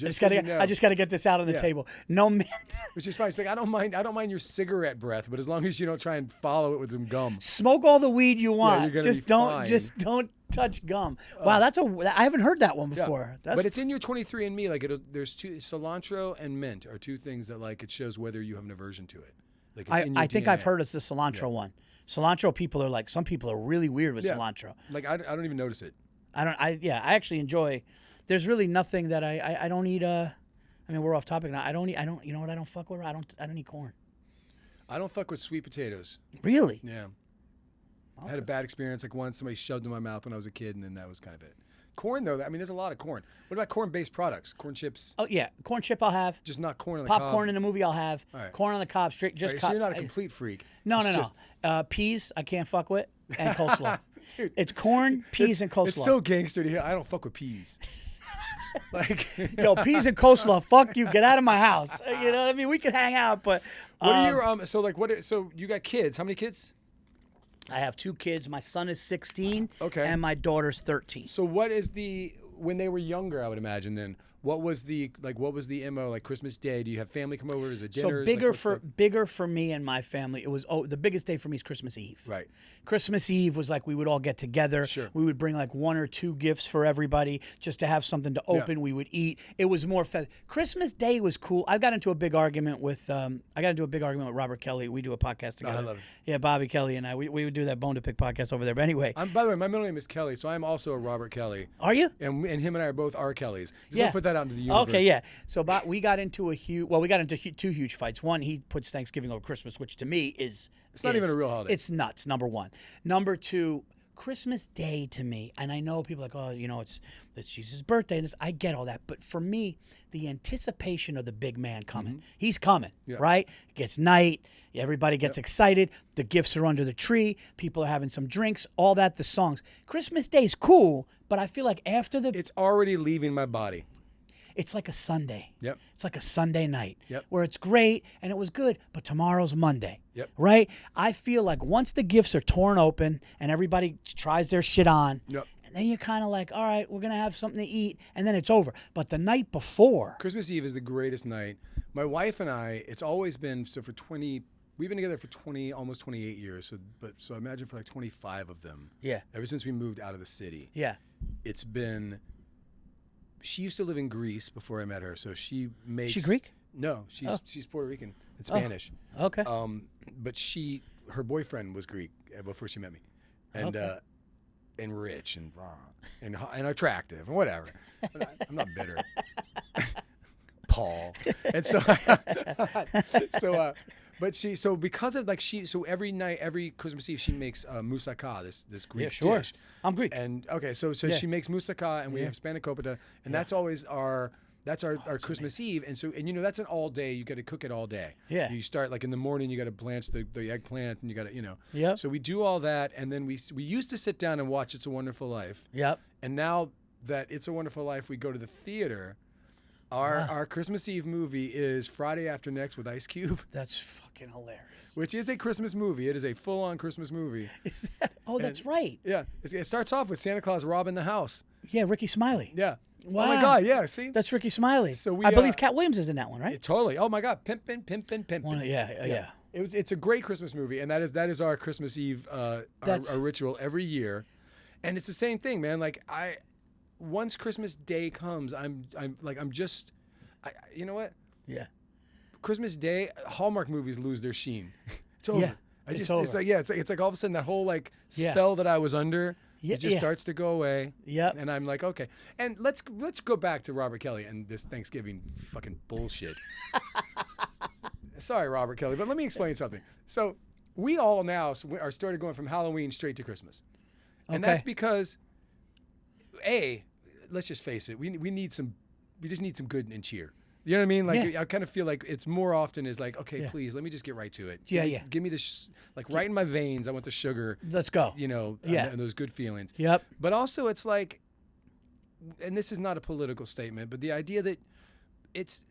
I just got to get this out on the table. No mint." Which is fine. She's like, I don't mind your cigarette breath, but as long as you don't try and follow it with some gum. Smoke all the weed you want. you're gonna be fine. Don't touch gum. Wow, I haven't heard that one before. Yeah. But it's in your 23andMe. Like there's 2 cilantro and mint are 2 things that like it shows whether you have an aversion to it. Like it's in your I think DNA. I've heard it's the cilantro one. Cilantro people are like, some people are really weird with cilantro. Like I don't even notice it. I actually enjoy. There's really nothing that I don't eat. I mean, we're off topic now. I don't. You know what? I don't fuck with. I don't eat corn. I don't fuck with sweet potatoes. Really? Yeah. Okay. I had a bad experience. Like once somebody shoved in my mouth when I was a kid, and then that was kind of it. Corn though, I mean, there's a lot of corn. What about corn-based products? Corn chips? Oh yeah, corn chip I'll have. Just not corn on the cob. Popcorn in a movie I'll have. All right. Corn on the cob, straight just. Right, so you're not a complete freak. No. Peas I can't fuck with, and coleslaw. Dude, it's corn, peas, and coleslaw. It's so gangster to hear. I don't fuck with peas. Like, yo, peas and coleslaw. Fuck you. Get out of my house. You know what I mean? We can hang out, but. What are your So you got kids? How many kids? I have 2 kids. My son is 16. Okay. And my daughter's 13. So what is when they were younger? I would imagine then. What was the MO, like Christmas Day? Do you have family come over? Is it dinners? So bigger for me and my family. It was the biggest day for me is Christmas Eve. Right. Christmas Eve was like we would all get together. Sure. We would bring like 1 or 2 gifts for everybody just to have something to open. Yeah. We would eat. It was more Christmas Day was cool. I got into a big argument with Robert Kelly. We do a podcast together. Oh, I love it. Yeah, Bobby Kelly and I. We would do that Bone to Pick podcast over there. But anyway. By the way, my middle name is Kelly, so I'm also a Robert Kelly. Are you? And him and I are both R. Kellys. Just yeah. want to put that that out into the universe. Okay, yeah. So we got into two huge fights. One, he puts Thanksgiving over Christmas, which to me is not even a real holiday. It's nuts. Number one. Number two, Christmas Day to me, and I know people are like, oh, you know, it's Jesus' birthday, and this. I get all that, but for me, the anticipation of the big man coming. He's coming, right? It gets night. Everybody gets excited. The gifts are under the tree. People are having some drinks. All that. The songs. Christmas Day is cool, but I feel like after it's already leaving my body. It's like a Sunday. Yep. It's like a Sunday night. Yep. Where it's great and it was good, but tomorrow's Monday. Yep. Right? I feel like once the gifts are torn open and everybody tries their shit on, Yep. and then you're kind of like, all right, we're going to have something to eat, and then it's over. But the night before. Christmas Eve is the greatest night. My wife and I, it's always been, so for 20, we've been together for 20, almost 28 years. So imagine for like 25 of them. Yeah. Ever since we moved out of the city. Yeah. It's been... She used to live in Greece before I met her, so she makes... She Greek? No, she's Puerto Rican and Spanish. Oh, okay. But her boyfriend was Greek before she met me, and and rich and attractive and whatever. I'm not bitter, Paul. And so because of every night, every Christmas Eve, she makes moussaka, this Greek dish. I'm Greek. And so she makes moussaka, and we have spanakopita, and that's always our Christmas Eve. And you know that's an all day. You got to cook it all day. Yeah. You start like in the morning. You got to blanch the eggplant, and you got to Yep. So we do all that, and then we used to sit down and watch It's a Wonderful Life. Yep. And now that It's a Wonderful Life, we go to the theater. Our Christmas Eve movie is Friday After Next with Ice Cube. That's fucking hilarious. Which is a Christmas movie. It is a full-on Christmas movie. Is that? Oh, that's right. Yeah. It starts off with Santa Claus robbing the house. Yeah, Ricky Smiley. Yeah. Wow. Oh, my God. Yeah, see? That's Ricky Smiley. So I believe Cat Williams is in that one, right? Totally. Oh, my God. Pimpin'. Yeah. It's a great Christmas movie, and that is our Christmas Eve our ritual every year. And it's the same thing, man. Like, once Christmas Day comes, you know what? Yeah. Christmas Day, Hallmark movies lose their sheen. It's over. Yeah, it's over. It's like all of a sudden that whole spell that I was under, it just starts to go away. Yep. And I'm like, okay. And let's go back to Robert Kelly and this Thanksgiving fucking bullshit. Sorry, Robert Kelly, but let me explain something. So we all now are started going from Halloween straight to Christmas, and that's because, let's just face it, we just need some good and cheer. You know what I mean? Like, I kind of feel like it's more often is like, okay, please, let me just get right to it. Give me the, right in my veins, I want the sugar. Let's go. You know, and those good feelings. Yep. But also it's like, and this is not a political statement, but the idea that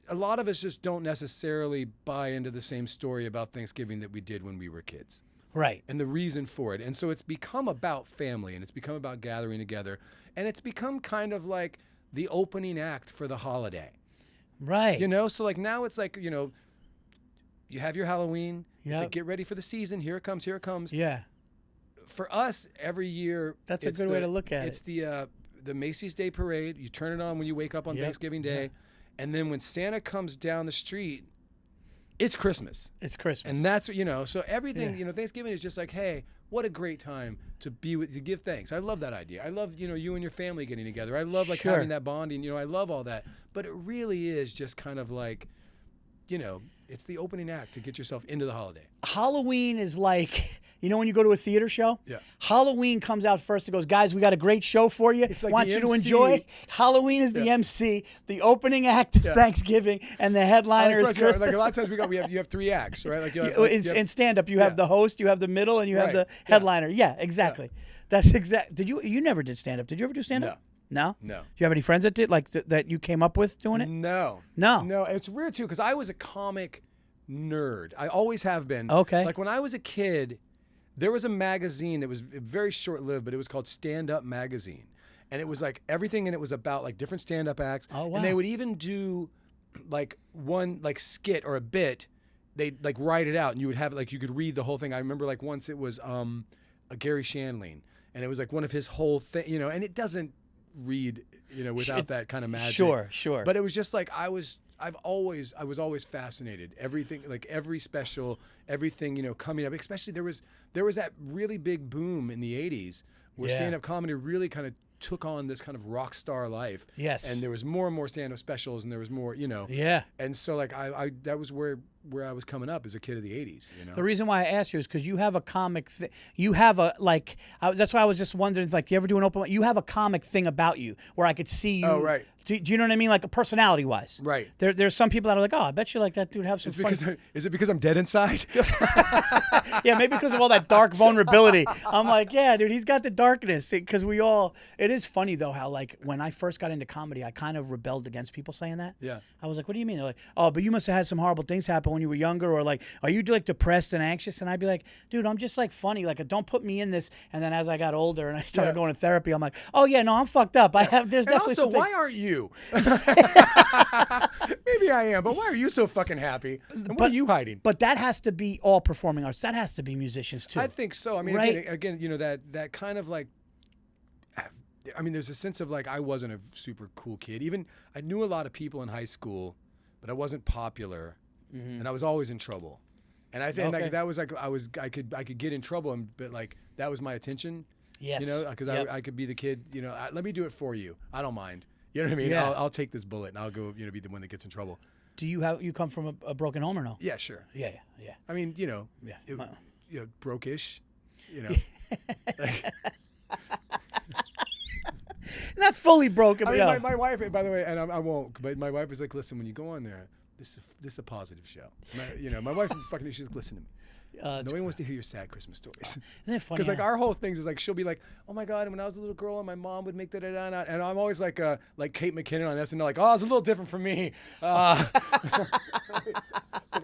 a lot of us just don't necessarily buy into the same story about Thanksgiving that we did when we were kids. Right. And the reason for it. And so it's become about family, and it's become about gathering together. And it's become kind of like the opening act for the holiday. Right. You know, so like now it's like, you know, you have your Halloween. Yep. It's like, get ready for the season. Here it comes. Yeah. For us, every year. That's a good way to look at it. It's the Macy's Day Parade. You turn it on when you wake up on Thanksgiving Day. And then when Santa comes down the street, it's Christmas. It's Christmas. And that's, you know, so everything, you know, Thanksgiving is just like, hey, what a great time to give thanks. I love that idea. I love, you know, you and your family getting together. I love having that bonding, you know, I love all that. But it really is just kind of like, you know, it's the opening act to get yourself into the holiday. Halloween is like, you know when you go to a theater show? Yeah. Halloween comes out first and goes, guys, we got a great show for you. It's like want the you to MC. enjoy. Halloween is the MC. The opening act is Thanksgiving, and the headliner is Christmas. Like a lot of times you have three acts, right? Like in stand-up, you have the host, you have the middle, and you have the headliner. Yeah, exactly. Yeah. That's exact. You never did stand-up? Did you ever do stand-up? No. No. Do you have any friends that did, like that you came up with doing it? No. It's weird too because I was a comic nerd. I always have been. Okay. Like when I was a kid, there was a magazine that was very short-lived, but it was called Stand Up Magazine. And it was like everything in it was about like different stand-up acts. Oh, wow. And they would even do like one like skit or a bit. They'd like write it out and you would have like you could read the whole thing. I remember like once it was a Gary Shandling and it was like one of his whole thing, you know, and it doesn't read, you know, without that kind of magic. Sure. But it was just like I was always fascinated. Everything, like every special, everything, you know, coming up. Especially there was that really big boom in the '80s where stand-up comedy really kind of took on this kind of rock star life. Yes. And there was more and more stand-up specials, and there was more, Yeah. And so like I that was where I was coming up as a kid of the 80s, The reason why I asked you is because you have a comic you have a like that's why I was just wondering, like, do you ever do an open mic? You have a comic thing about you where I could see you. Oh, right. Do you know what I mean? Like, personality wise. Right. There's some people that are like, oh, I bet you like that dude have some fun. Is it because I'm dead inside? Yeah, maybe because of all that dark vulnerability. I'm like, yeah, dude, he's got the darkness. Because it is funny though how, like, when I first got into comedy, I kind of rebelled against people saying that. Yeah. I was like, what do you mean? They're like, oh, but you must have had some horrible things happen when you were younger, or like, are you like depressed and anxious? And I'd be like, dude, I'm just like funny. Like, don't put me in this. And then as I got older and I started going to therapy, I'm like, oh yeah, no, I'm fucked up. There's definitely also, something. why aren't you? Maybe I am, but why are you so fucking happy? And what are you hiding? But that has to be all performing arts. That has to be musicians too. I think so. I mean, right? again, that kind of like, I mean, there's a sense of like I wasn't a super cool kid. Even I knew a lot of people in high school, but I wasn't popular, and I was always in trouble. And I think like that was like I could get in trouble, but like that was my attention. Yes. Because I could be the kid. Let me do it for you. I don't mind. You know what I mean? Yeah. I'll take this bullet and I'll go, be the one that gets in trouble. Do you come from a broken home or no? Yeah, sure. Yeah. I mean, Yeah. broke-ish, like, Not fully broken, I but mean, my wife, by the way, and I won't, but my wife is like, listen, when you go on there, this is a positive show. My wife fucking, she's like, listen to me. Nobody wants to hear your sad Christmas stories. Isn't it funny? Because like our whole thing is like she'll be like, oh my god, and when I was a little girl and my mom would make da da da, and I'm always like Kate McKinnon on SNL, like, oh, it's a little different from me. It's like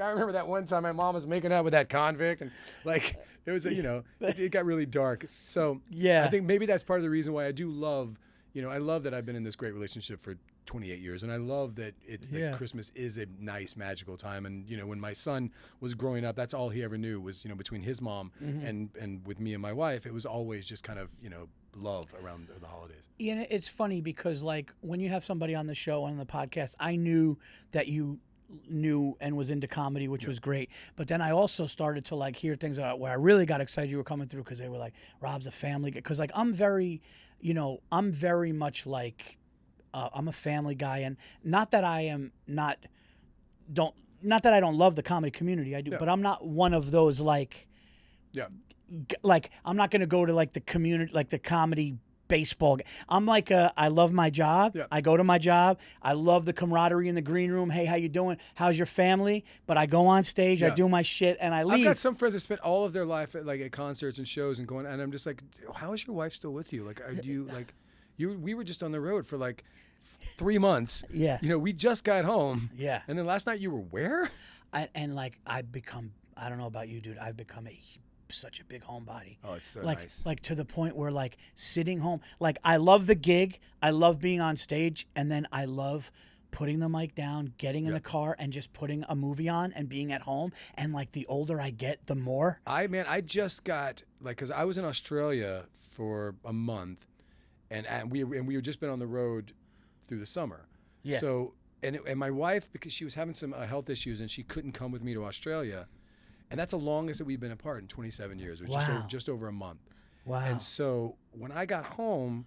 I remember that one time my mom was making out with that convict, and like it was it got really dark. So yeah, I think maybe that's part of the reason why I do love. I love that I've been in this great relationship for 28 years, and I love that that Christmas is a nice, magical time. And when my son was growing up, that's all he ever knew was between his mom and with me and my wife, it was always just kind of love around the holidays. Yeah, it's funny because like when you have somebody on the show on the podcast, I knew that you knew and was into comedy, which was great. But then I also started to like hear things where I really got excited you were coming through because they were like, Rob's a family guy. Because like I'm very much like. I'm a family guy, and not that I don't love the comedy community. I do, but I'm not one of those like I'm not gonna go to like the community, like the comedy baseball. I'm like I love my job. Yeah. I go to my job. I love the camaraderie in the green room. Hey, how you doing? How's your family? But I go on stage, I do my shit, and I leave. I've got some friends that spent all of their life at concerts and shows and going, and I'm just like, how is your wife still with you? Like, do you like? We were just on the road for like 3 months. Yeah. We just got home. Yeah. And then last night you were where? And like I don't know about you, dude. I've become such a big homebody. Oh, it's so nice. Like to the point where like sitting home, like I love the gig. I love being on stage, and then I love putting the mic down, getting in the car, and just putting a movie on and being at home. And like the older I get, the more. I just got because I was in Australia for a month. And we had just been on the road through the summer. Yeah. So and my wife, because she was having some health issues and she couldn't come with me to Australia, and that's the longest that we've been apart in 27 years. It was just over a month. Wow. And so when I got home,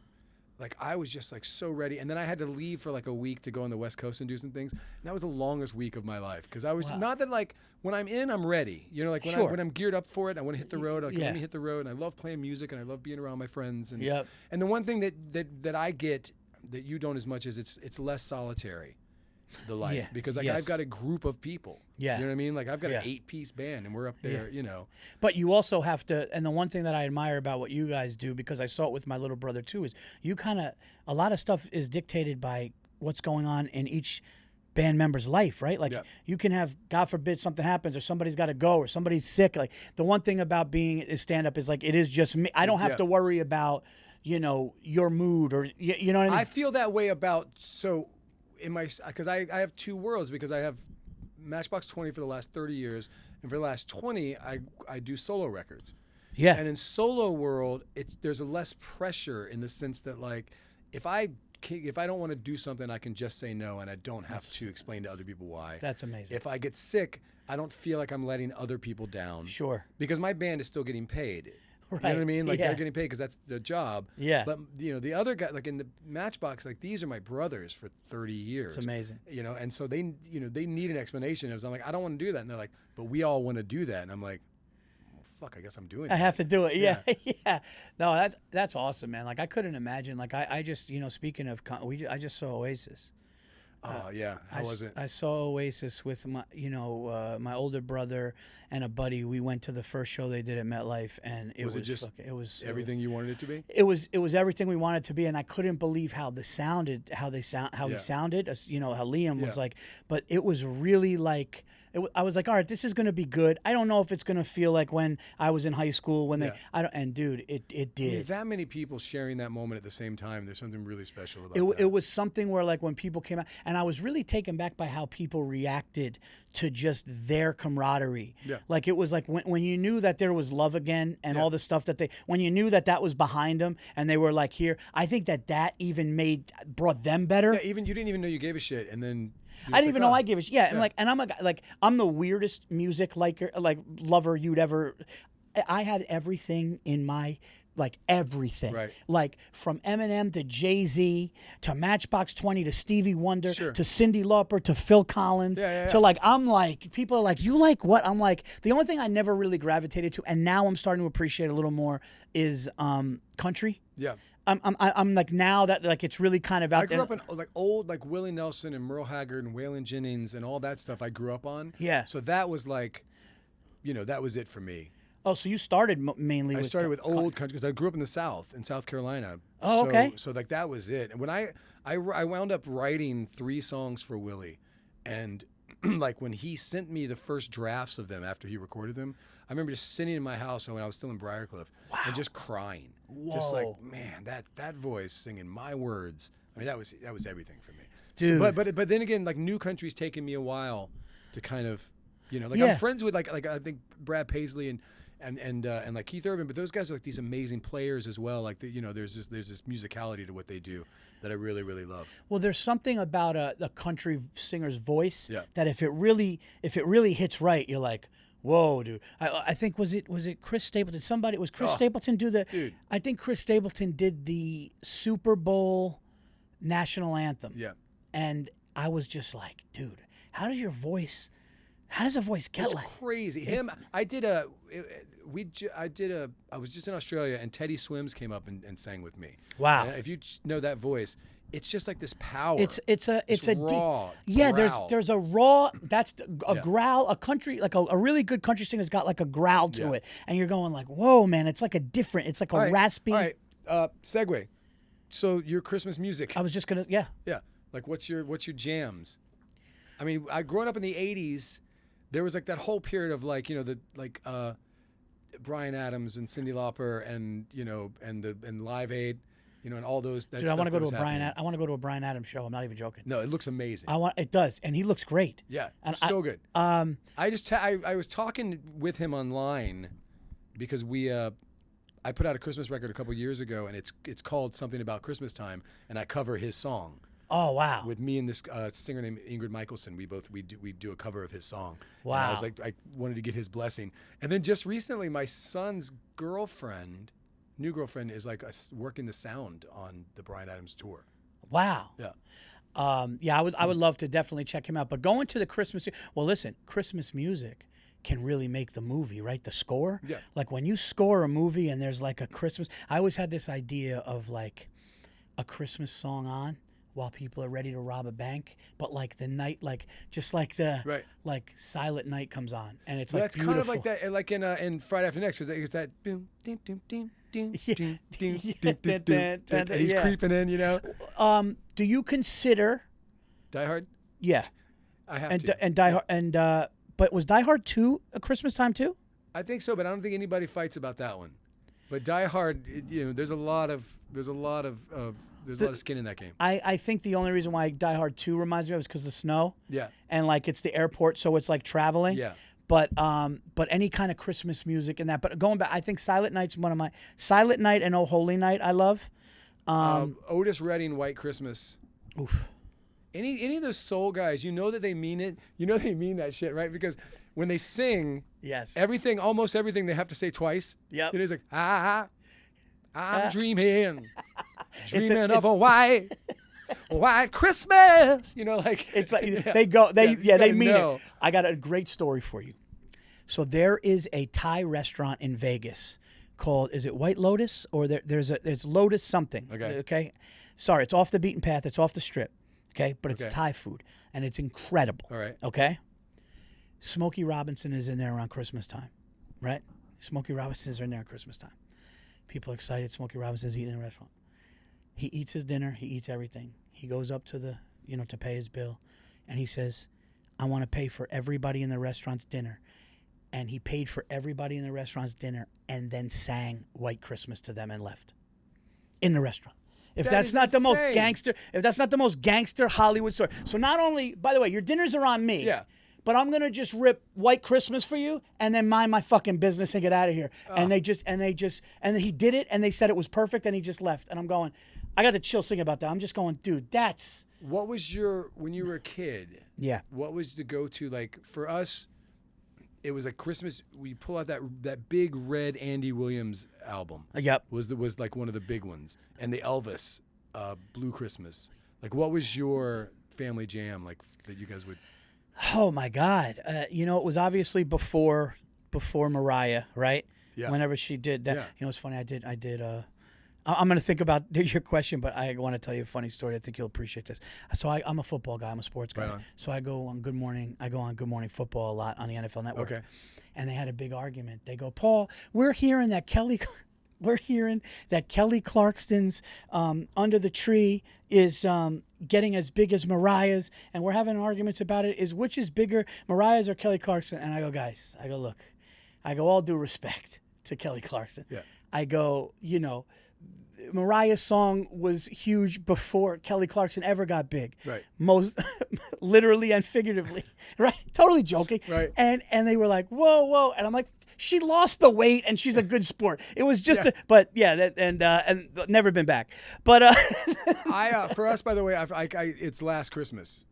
like I was just like so ready, and then I had to leave for like a week to go on the West Coast and do some things. And that was the longest week of my life because I was not that like when I'm in, I'm ready. Like when I'm geared up for it, I want to hit the road. Let me hit the road. And I love playing music, and I love being around my friends. And and the one thing that I get that you don't as much is it's less solitary, the life, because like I've got a group of people. Yeah. You know what I mean? Like I've got an 8-piece band, and we're up there. But you also have to, and the one thing that I admire about what you guys do, because I saw it with my little brother too, is you a lot of stuff is dictated by what's going on in each band member's life, right? Like you can have, God forbid, something happens or somebody's got to go or somebody's sick. Like the one thing about being a stand-up is like it is just me. I don't have to worry about your mood or you know what I mean. I feel that way about because I have two worlds, because I have Matchbox 20 for the last 30 years, and for the last 20 I do solo records. Yeah. And in solo world, there's a less pressure in the sense that like if I don't want to do something, I can just say no, and I don't have to explain to other people why. That's amazing. If I get sick, I don't feel like I'm letting other people down. Sure. Because my band is still getting paid. You know what I mean? Like Yeah. they're getting paid because that's their job. Yeah. But the other guy, like in the Matchbox, like these are my brothers for 30 years. It's amazing. And so they need an explanation. I'm like, I don't want to do that, and they're like, but we all want to do that, and I'm like, well, fuck, I guess I'm doing. I have to do it. Yeah. Yeah. Yeah. No, that's awesome, man. Like I couldn't imagine. Like I just speaking of, I just saw Oasis. Oh yeah, how was it? I saw Oasis with my my older brother and a buddy. We went to the first show they did at MetLife, and it was just everything you wanted it to be? It was everything we wanted it to be, and I couldn't believe how he sounded, how he sounded. How Liam was like, but it was really like. I was like, all right, this is going to be good. I don't know if it's going to feel like when I was in high school and dude, it did. I mean, that many people sharing that moment at the same time, there's something really special about that. It was something where like when people came out, and I was really taken back by how people reacted to just their camaraderie. Yeah. Like it was like when you knew that there was love again and all the stuff that when you knew that was behind them and they were like here, I think that even brought them better. Yeah, even you didn't even know you gave a shit, and then I didn't even know I gave a shit. Yeah, and I'm a guy, like I'm the weirdest music lover you'd ever. I had everything in my everything, right? Like from Eminem to Jay-Z to Matchbox 20 to Stevie Wonder to Cyndi Lauper to Phil Collins to like I'm like people are like you like what? I'm like the only thing I never really gravitated to, and now I'm starting to appreciate a little more is country. Yeah. I'm like now that like it's really kind of out there. I grew up in like old like Willie Nelson and Merle Haggard and Waylon Jennings and all that stuff. I grew up on. Yeah. So that was like, that was it for me. Oh, so you started mainly? I started with old country because I grew up in the South, in South Carolina. Oh, okay. So like that was it. And when I wound up writing 3 songs for Willie, and like when he sent me the first drafts of them after he recorded them, I remember just sitting in my house when I was still in Briarcliff and just crying. Whoa. Just like, man, that voice singing my words. I mean, that was everything for me. Dude. So, but then again, like new country's taken me a while to kind of, I'm friends with like I think Brad Paisley and like Keith Urban, but those guys are like these amazing players as well. Like there's this musicality to what they do that I really, really love. Well, there's something about a country singer's voice that if it really hits right, you're like, whoa, dude. I think was it Chris Stapleton? Somebody, was Chris Stapleton do the? Dude. I think Chris Stapleton did the Super Bowl national anthem. Yeah. And I was just like, dude, how does a voice get It's like crazy? I was just in Australia and Teddy Swims came up and sang with me. Wow. And if you know that voice, it's just like this power. It's a raw. growl. There's a raw. That's a Yeah. growl. A country like a really good country singer's got like a growl to it, and you're going like, whoa, man! It's like it's like a raspy. All right. Segue. So your Christmas music. I was just gonna Yeah. Like what's your jams? I mean, growing up in the '80s, there was like that whole period of like Bryan Adams and Cyndi Lauper and Live Aid. And all those. Dude, I want to go to I want to go to a Bryan Adams show. I'm not even joking. No, it looks amazing. It does, and he looks great. Yeah, and so good. I was talking with him online because I put out a Christmas record a couple years ago, and it's called Something About Christmas Time, and I cover his song. Oh wow! With me and this singer named Ingrid Michaelson, we do a cover of his song. Wow! And I was like, I wanted to get his blessing, and then just recently, my son's new girlfriend is like working the sound on the Bryan Adams tour. Wow. Yeah. I would love to definitely check him out. But going to the Christmas, listen, Christmas music can really make the movie, right? The score. Yeah. Like when you score a movie and there's like a Christmas, I always had this idea of like a Christmas song on while people are ready to rob a bank, but like the night, like just like the like Silent Night comes on, and it's like that's beautiful. kind of like that, like in Friday After Next, because that boom, ding, ding, ding. And he's creeping in, Do you consider Die Hard? Yeah, I have to. And Die Hard, but was Die Hard 2 a Christmas time too? I think so, but I don't think anybody fights about that one. But Die Hard, there's a lot of skin in that game. I think the only reason why Die Hard 2 reminds me of is because of the snow. Yeah. And like it's the airport, so it's like traveling. Yeah. But any kind of Christmas music and that. But going back, I think Silent Night's one of my Silent Night and Oh Holy Night I love. Otis Redding, White Christmas. Oof. Any of those soul guys, you know that they mean it. You know they mean that shit, right? Because when they sing, yes, almost everything they have to say twice. Yep. It is like, I'm dreaming of a white Christmas. You know, like it's like they mean it. I got a great story for you. So there is a Thai restaurant in Vegas called, is it White Lotus or there's Lotus something? Okay. Sorry, it's off the beaten path. It's off the strip. Okay, but it's Thai food and it's incredible. All right. Okay. Smokey Robinson is in there around Christmas time, right? Smokey Robinson is in there at Christmas time. People are excited. Smokey Robinson's eating in a restaurant. He eats his dinner. He eats everything. He goes up to the, to pay his bill, and he says, "I want to pay for everybody in the restaurant's dinner." And he paid for everybody in the restaurant's dinner, and then sang "White Christmas" to them and left in the restaurant. If that's not the most gangster Hollywood story. So not only, by the way, your dinners are on me. Yeah. But I'm gonna just rip White Christmas for you, and then mind my fucking business and get out of here. And he did it, and they said it was perfect, and he just left. And I'm going, I got the chills thinking about that. I'm just going, dude, that's. What was when you were a kid? Yeah. What was the go-to? Like for us, it was like Christmas. We pull out that big red Andy Williams album. Yep. Was like one of the big ones, and the Elvis Blue Christmas. Like, what was your family jam like that you guys would? Oh my God! It was obviously before Mariah, right? Yeah. Whenever she did that, Yeah. It's funny. I did. I'm going to think about your question, but I want to tell you a funny story. I think you'll appreciate this. So I'm a football guy. I'm a sports guy. Right on. So I go on Good Morning. Good Morning Football a lot on the NFL Network. Okay. And they had a big argument. They go, Paul, we're hearing that Kelly Clarkson's Under the Tree is getting as big as Mariah's, and we're having arguments about it. Which is bigger, Mariah's or Kelly Clarkson? And I go, guys, look, all due respect to Kelly Clarkson. Yeah. I go, Mariah's song was huge before Kelly Clarkson ever got big. Right. Most literally and figuratively. Right. Totally joking. Right. And they were like, whoa. And I'm like, she lost the weight and she's a good sport. It was just and never been back. But for us, by the way, it's Last Christmas.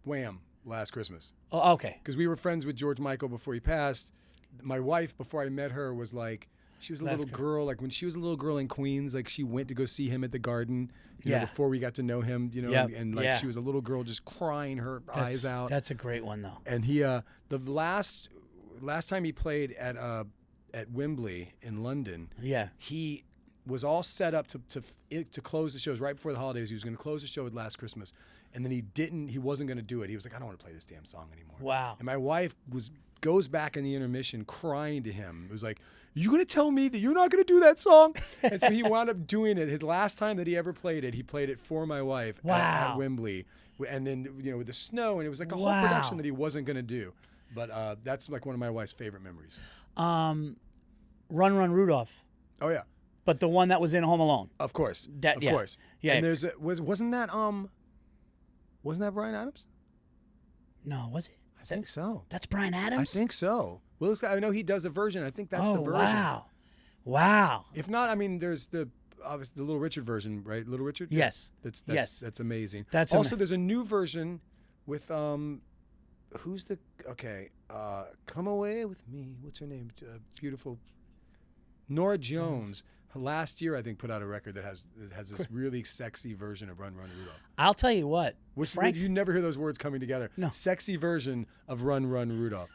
Wham! Last Christmas. Oh, okay. Because we were friends with George Michael before he passed. My wife, before I met her, was like, she was a little girl. Like when she was a little girl in Queens, like she went to go see him at the Garden. You know, before we got to know him, and she was a little girl just crying her eyes out. That's a great one though. And he, the last time he played at Wembley in London, he was all set up to close the shows right before the holidays. He was going to close the show with Last Christmas, and then he didn't. He wasn't going to do it. He was like, I don't want to play this damn song anymore. Wow. And my wife goes back in the intermission crying to him. It was like, you going to tell me that you're not going to do that song? And so he wound up doing it. His last time that he ever played it, he played it for my wife at Wembley. And then, with the snow, and it was like a whole production that he wasn't going to do. But that's like one of my wife's favorite memories. Run, Run, Rudolph. Oh, yeah. But the one that was in Home Alone. Of course. Of course. Yeah. And wasn't that Bryan Adams? No, was it? I think so. That's Bryan Adams? I think so. Well, I know he does a version. I think that's the version. Wow. If not, I mean, there's obviously the Little Richard version, right? Little Richard? Yes. That's amazing. There's a new version with Come Away With Me. What's her name? Beautiful Norah Jones. Last year, I think, put out a record that has this really sexy version of Run, Run, Rudolph. I'll tell you what. Which you never hear those words coming together. No. Sexy version of Run, Run, Rudolph.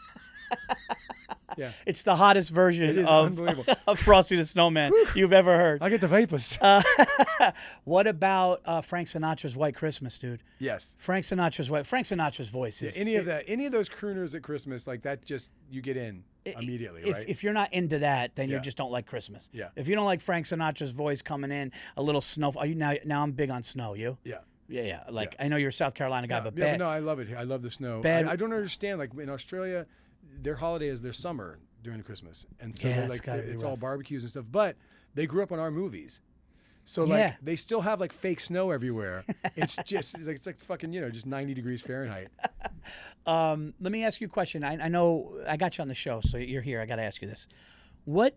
Yeah. It's the hottest version of Frosty the Snowman you've ever heard. I get the vapors. What about Frank Sinatra's White Christmas, dude? Yes. Frank Sinatra's voice is... any of those crooners at Christmas, like that, just you get in immediately, right? If you're not into that, then you just don't like Christmas. Yeah. If you don't like Frank Sinatra's voice coming in, a little snow... Are you now I'm big on snow, you? Yeah. Yeah. I know you're a South Carolina guy, but no, I love it. I love the snow. I don't understand. Like in Australia, their holiday is their summer during Christmas, and so it's all barbecues and stuff. But they grew up on our movies, so they still have like fake snow everywhere. It's like fucking just 90 degrees Fahrenheit. Let me ask you a question. I know I got you on the show, so you're here. I got to ask you this: what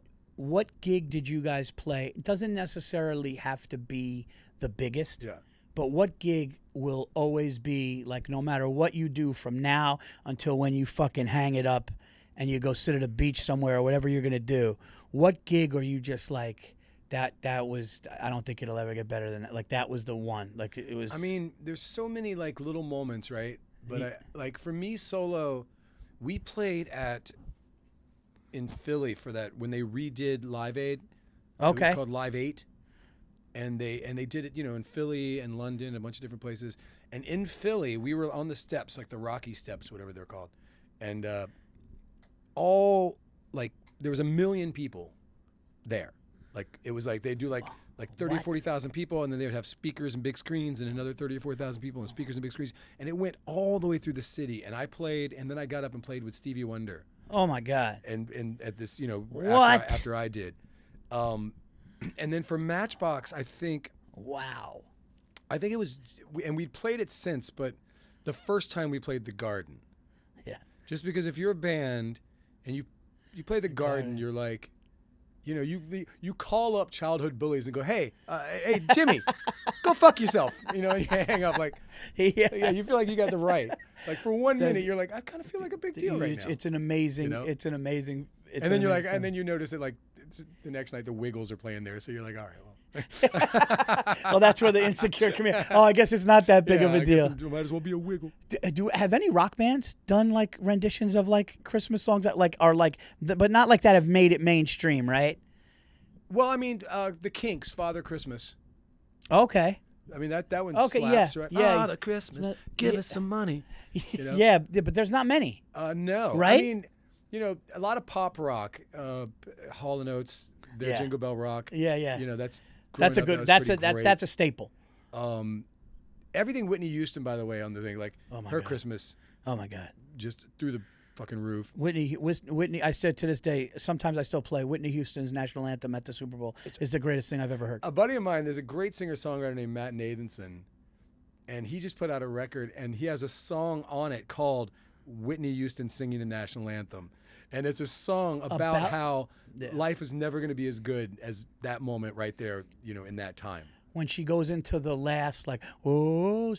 gig did you guys play? It doesn't necessarily have to be the biggest. Yeah. But what gig will always be like, no matter what you do from now until when you fucking hang it up and you go sit at a beach somewhere or whatever you're gonna do, what gig are you just like? That was, I don't think it'll ever get better than that. Like, that was the one. Like, it was. I mean, there's so many like little moments, right? But like for me solo, we played in Philly for that when they redid Live Aid. Okay. It was called Live 8. And they did it, in Philly and London, a bunch of different places. And in Philly, we were on the steps, like the Rocky Steps, whatever they're called. And there was 1 million people there. Like, it was like they'd do like 30 or 40,000 people, and then they would have speakers and big screens, and another 30 or 40,000 people and speakers and big screens. And it went all the way through the city. And I played, and then I got up and played with Stevie Wonder. Oh my God. And at this, what? After I did. And then for Matchbox, I think it was, and we'd played it since, but the first time we played the Garden. Yeah. Just because if you're a band and you play the Garden, you're like, you call up childhood bullies and go, hey, Jimmy, go fuck yourself. And you hang up like, yeah, you feel like you got the right. Like for 1 minute, you're like, I kind of feel like a big deal right now. It's an amazing, and then you're like, and then you notice it like the next night the Wiggles are playing there, so you're like, all right, well. Well, that's where the insecure come in. Oh, I guess it's not that big of a deal. It might as well be a wiggle. Do have any rock bands done like renditions of like Christmas songs that like are like, but not like that have made it mainstream, right? Well, I mean, the Kinks, Father Christmas. Okay. I mean that one okay, slaps, yeah, right? Yeah. Father Christmas, give us some money. Yeah, but there's not many. No, right? I mean, a lot of pop rock, Hall & Oates, their Jingle Bell Rock. Yeah. That's a good. That's a staple. Everything Whitney Houston, by the way, on the thing, like her God. Christmas. Oh my God. Just through the fucking roof. Whitney. I said to this day, sometimes I still play Whitney Houston's national anthem at the Super Bowl. It's the greatest thing I've ever heard. A buddy of mine, there's a great singer-songwriter named Matt Nathanson, and he just put out a record, and he has a song on it called Whitney Houston Singing the National Anthem. And it's a song about how life is never going to be as good as that moment right there, in that time. When she goes into the last, like, oh,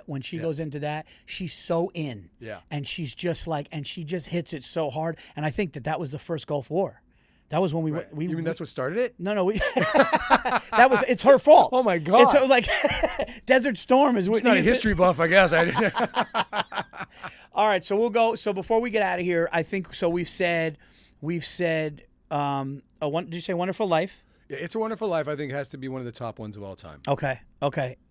when she goes into that, she's so in. Yeah. And she's just like, and she just hits it so hard. And I think that was the first Gulf War. That was when we right. You mean that's what started it? No. It's her fault. Oh my God. It's like Desert Storm is. It's not a history buff, I guess. All right, so we'll go. So before we get out of here, I think so. We've said, did you say Wonderful Life? Yeah, It's a Wonderful Life. I think has to be one of the top ones of all time. Okay.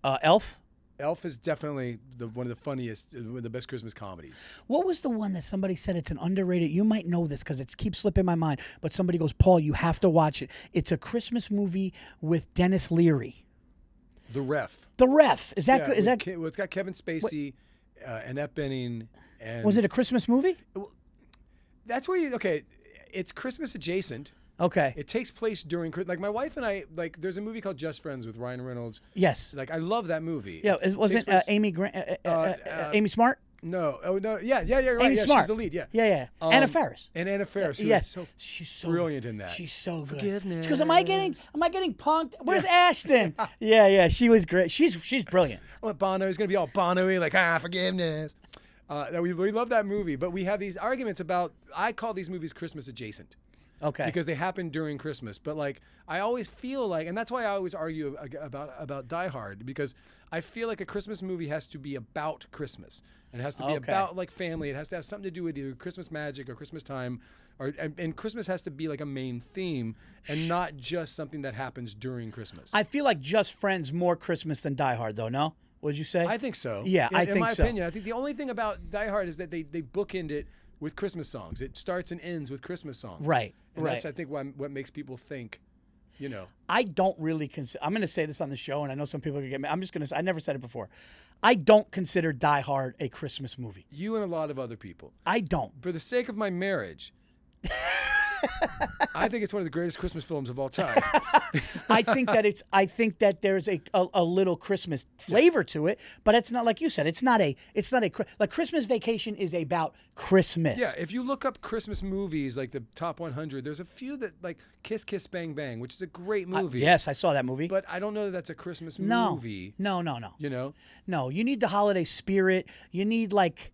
Elf. Elf is definitely one of the funniest, one of the best Christmas comedies. What was the one that somebody said it's an underrated? You might know this because it keeps slipping my mind. But somebody goes, Paul, you have to watch it. It's a Christmas movie with Dennis Leary. The Ref. The Ref. Is that good? Well, it's got Kevin Spacey, Annette Bening, and. Was it a Christmas movie? That's where it's Christmas adjacent. Okay. It takes place during, like my wife and I, like there's a movie called Just Friends with Ryan Reynolds. Yes. Like I love that movie. Yeah, wasn't Amy Smart? No. Oh no. Yeah. You're right. Amy Yeah, Smart. She's the lead. Yeah. Yeah. Anna Faris. And Anna Faris. Yes. She's so brilliant in that. She's so good. Forgiveness. She goes, Am I getting punked? Where's Ashton? Yeah. She was great. She's brilliant. Bono. He's gonna be all Bono-y, like forgiveness. We love that movie, but we have these arguments about. I call these movies Christmas adjacent. Okay. Because they happen during Christmas. But like I always feel like, and that's why I always argue about Die Hard, because I feel like a Christmas movie has to be about Christmas. And it has to be about like family. It has to have something to do with either Christmas magic or Christmas time. And Christmas has to be like a main theme and not just something that happens during Christmas. I feel like Just Friends more Christmas than Die Hard though, no? What'd you say? I think so. Yeah, I think so. In my opinion, I think the only thing about Die Hard is that they bookend it with Christmas songs. It starts and ends with Christmas songs. Right. And that's, I think, what makes people think, I don't really consider. I'm going to say this on the show, and I know some people are going to get me. I'm just going to. I never said it before. I don't consider Die Hard a Christmas movie. You and a lot of other people. I don't. For the sake of my marriage, I think it's one of the greatest Christmas films of all time. I think that there's a little Christmas flavor to it, but it's not like you said. It's not like Christmas Vacation is about Christmas. Yeah, if you look up Christmas movies, like the top 100, there's a few that like Kiss Kiss Bang Bang, which is a great movie. Yes, I saw that movie. But I don't know that that's a Christmas movie. No. You know? No, you need the holiday spirit. You need like,